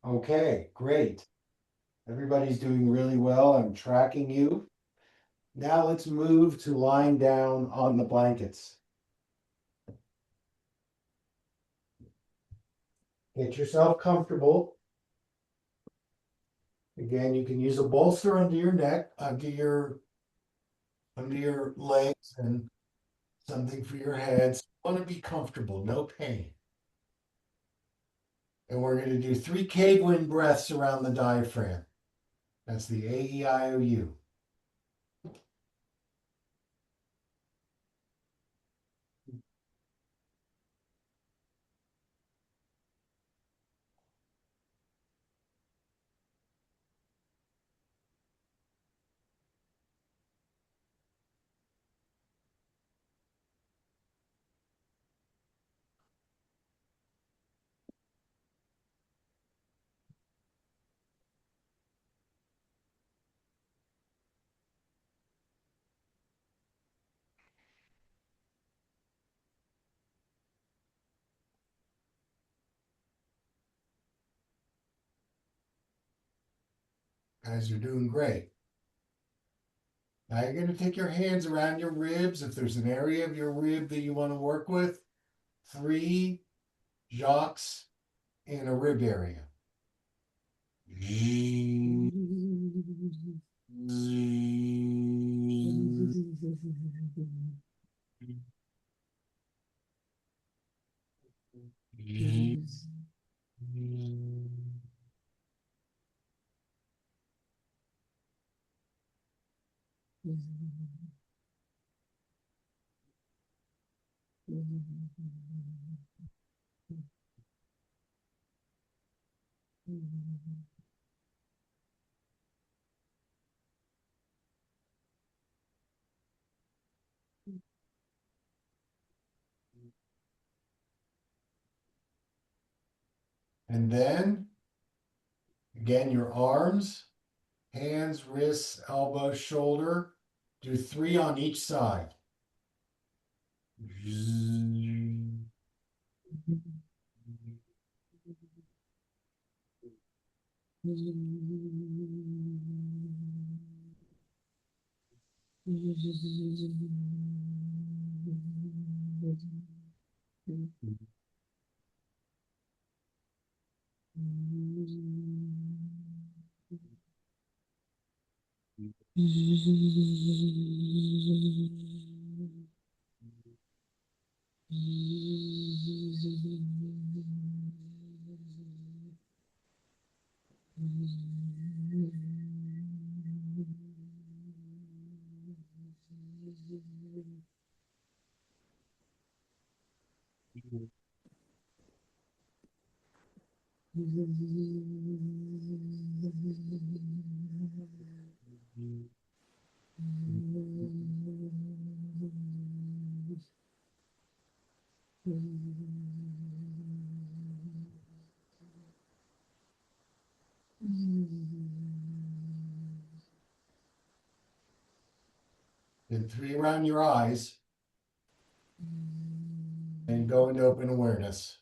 Okay, great. Everybody's doing really well. I'm tracking you. Now let's move to lying down on the blankets. Get yourself comfortable. Again, you can use a bolster under your neck, under your legs, and something for your head. So you want to be comfortable, no pain. And we're going to do 3 cave wind breaths around the diaphragm. That's the AEIOU. Guys, you're doing great. Now you're going to take your hands around your ribs. If there's an area of your rib that you want to work with, 3 jocks in a rib area. And then again, your arms, hands, wrists, elbows, shoulder. Do 3 on each side. And three around your eyes and go into open awareness.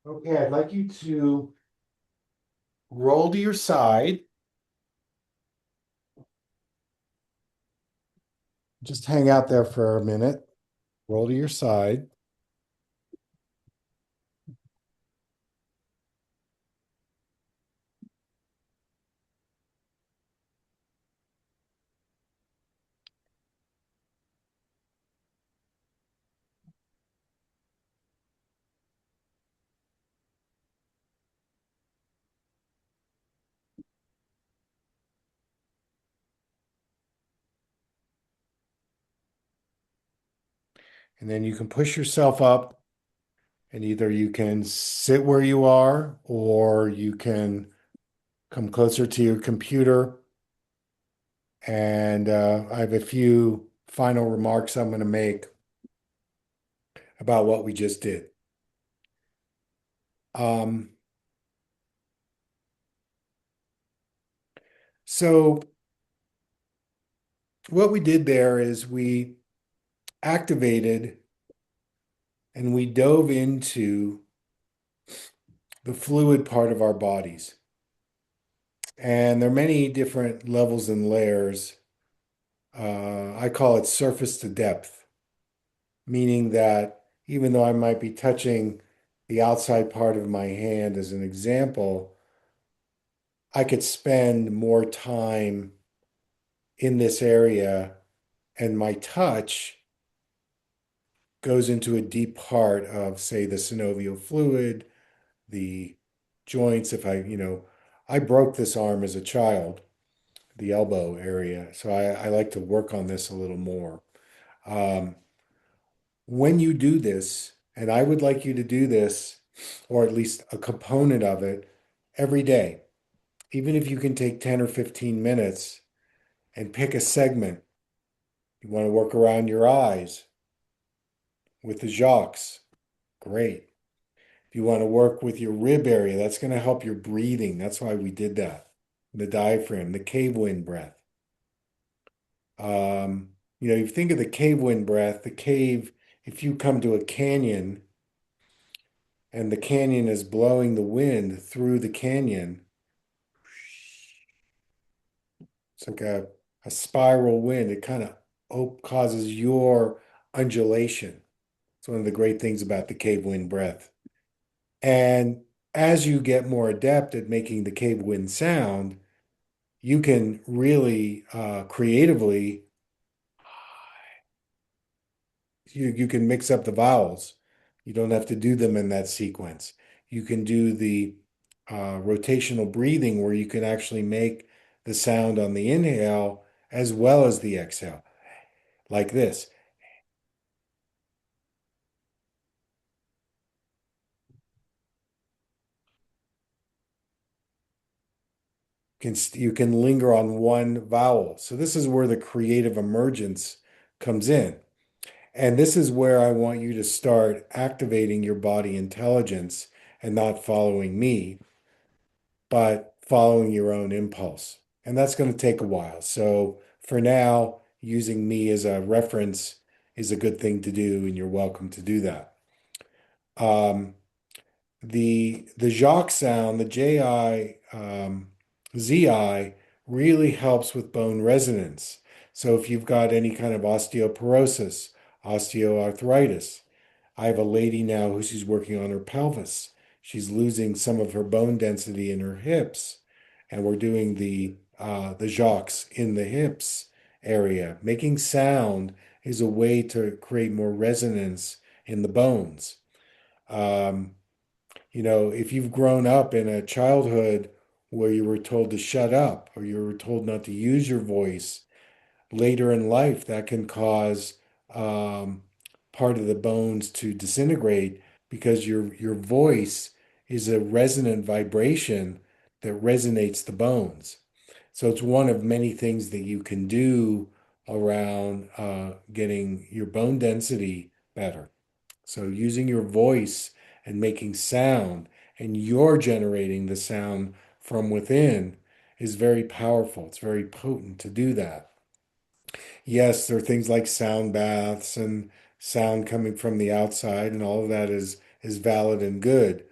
Okay, I'd like you to roll to your side. Just hang out there for a minute. Roll to your side. And then you can push yourself up, and either you can sit where you are or you can come closer to your computer. And I have a few final remarks I'm going to make about what we just did. Um, so, what we did there is we activated and we dove into the fluid part of our bodies. And there are many different levels and layers. I call it surface to depth, meaning that even though I might be touching the outside part of my hand as an example, I could spend more time in this area, and my touch goes into a deep part of, say, the synovial fluid, the joints. If I broke this arm as a child, the elbow area. So I like to work on this a little more. Um, when you do this, and I would like you to do this, or at least a component of it, every day, even if you can take 10 or 15 minutes and pick a segment. You want to work around your eyes with the Jacques, great. If you want to work with your rib area, that's going to help your breathing. That's why we did that. The diaphragm, the cave wind breath. You think of the cave wind breath, the cave, if you come to a canyon and the canyon is blowing the wind through the canyon, It's like a spiral wind. It kind of causes your undulation. It's one of the great things about the cave wind breath. And as you get more adept at making the cave wind sound, you can really creatively you can mix up the vowels. You don't have to do them in that sequence. You can do the rotational breathing where you can actually make the sound on the inhale as well as the exhale, like this. You can linger on one vowel. So this is where the creative emergence comes in. And this is where I want you to start activating your body intelligence and not following me, but following your own impulse. And that's going to take a while. So for now, using me as a reference is a good thing to do, and you're welcome to do that. Um, the Jacques sound, the J-I, Z-I, really helps with bone resonance. So if you've got any kind of osteoporosis, osteoarthritis, I have a lady now who she's working on her pelvis. She's losing some of her bone density in her hips, and we're doing the Jacques in the hips area. Making sound is a way to create more resonance in the bones. Um, if you've grown up in a childhood where you were told to shut up or you were told not to use your voice, later in life, that can cause um, part of the bones to disintegrate because your voice is a resonant vibration that resonates the bones. So it's one of many things that you can do around getting your bone density better. So using your voice and making sound, and you're generating the sound from within is very powerful. It's very potent to do that. Yes, there are things like sound baths and sound coming from the outside, and all of that is valid and good.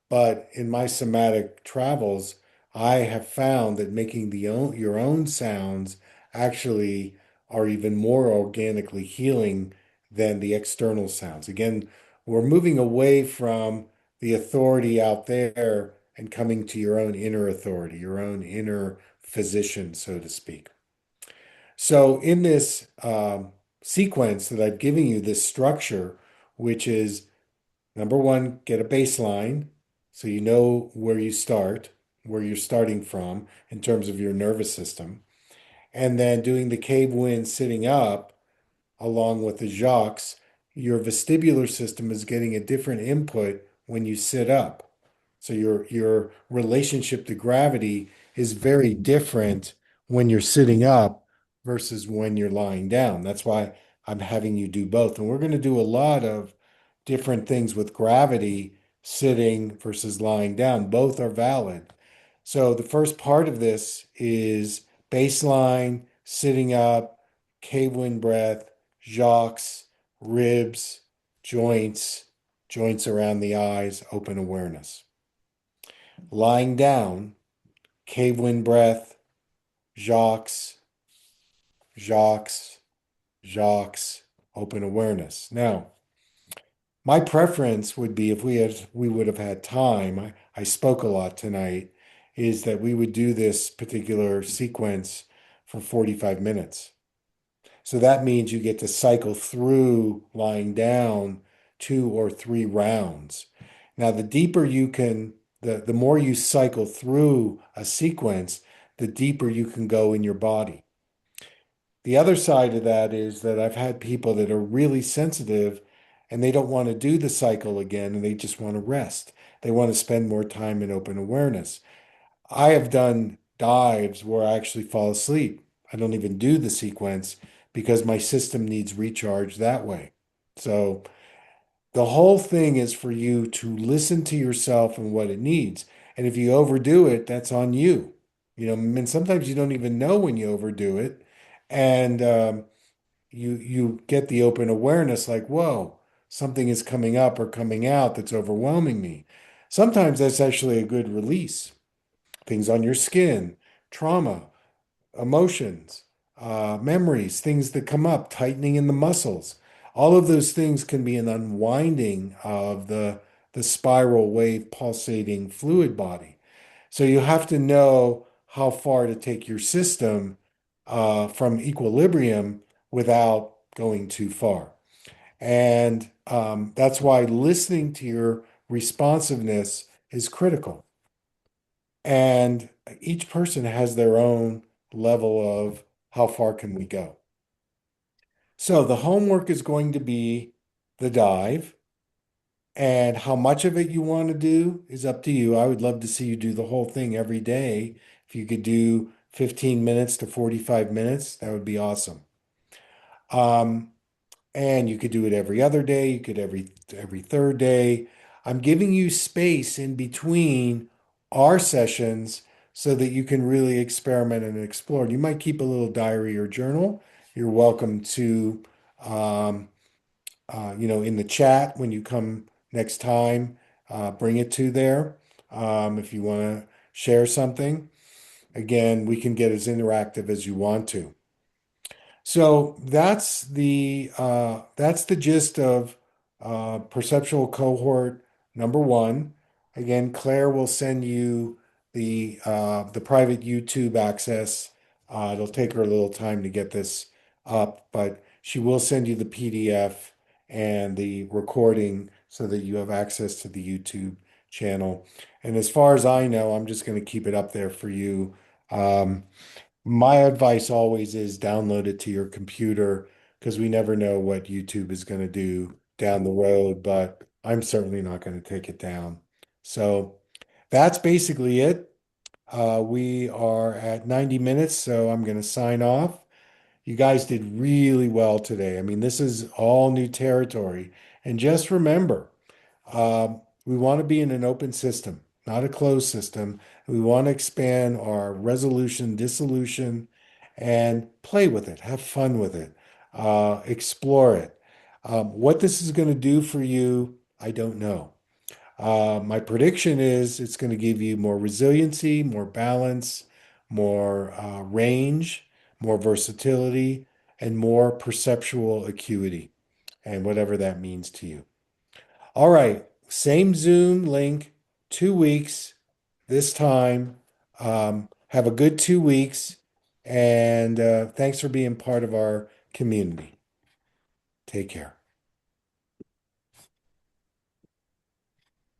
But in my somatic travels, I have found that making your own sounds actually are even more organically healing than the external sounds. Again, we're moving away from the authority out there and coming to your own inner authority, your own inner physician, so to speak. So in this sequence that I've given you, this structure, which is number one, get a baseline so you know where you start, where you're starting from in terms of your nervous system, and then doing the cave wind sitting up along with the Jacques, your vestibular system is getting a different input when you sit up. So your relationship to gravity is very different when you're sitting up versus when you're lying down. That's why I'm having you do both. And we're going to do a lot of different things with gravity, sitting versus lying down. Both are valid. So the first part of this is baseline, sitting up, cave wind breath, Jacques, ribs, joints, joints around the eyes, open awareness. Lying down, cave wind breath, Jacques, Jacques, Jacques, open awareness. Now, my preference would be if we would have had time, I spoke a lot tonight, is that we would do this particular sequence for 45 minutes. So that means you get to cycle through lying down 2 or 3 rounds. Now, the more you cycle through a sequence, the deeper you can go in your body. The other side of that is that I've had people that are really sensitive and they don't want to do the cycle again and they just want to rest. They want to spend more time in open awareness. I have done dives where I actually fall asleep. I don't even do the sequence because my system needs recharge that way. So the whole thing is for you to listen to yourself and what it needs. And if you overdo it, that's on you. And sometimes you don't even know when you overdo it. And you get the open awareness like, whoa, something is coming up or coming out that's overwhelming me. Sometimes that's actually a good release. Things on your skin, trauma. emotions, memories, things that come up, tightening in the muscles. All of those things can be an unwinding of the spiral wave pulsating fluid body. So you have to know how far to take your system from equilibrium without going too far. And that's why listening to your responsiveness is critical. And each person has their own level of how far can we go. So the homework is going to be the dive, and how much of it you want to do is up to you. I would love to see you do the whole thing every day. If you could do 15 minutes to 45 minutes, that would be awesome. Um, and you could do it every other day, you could every third day. I'm giving you space in between our sessions so that you can really experiment and explore. You might keep a little diary or journal. You're welcome to, um, in the chat when you come next time, bring it to there. If you want to share something, again, we can get as interactive as you want to. So that's the gist of perceptual cohort number one. Again, Claire will send you the private YouTube access. It'll take her a little time to get this up, but she will send you the PDF and the recording so that you have access to the YouTube channel. And as far as I know, I'm just going to keep it up there for you. Um, my advice always is download it to your computer because we never know what YouTube is going to do down the road, but I'm certainly not going to take it down. So that's basically it. We are at 90 minutes, so I'm going to sign off. You guys did really well today. I mean, this is all new territory. And just remember, we want to be in an open system, not a closed system. We want to expand our resolution, dissolution, and play with it, have fun with it, explore it. What this is going to do for you, I don't know. My prediction is it's going to give you more resiliency, more balance, more range, more versatility, and more perceptual acuity, and whatever that means to you. All right, same Zoom link, 2 weeks this time. Have a good 2 weeks, and thanks for being part of our community. Take care.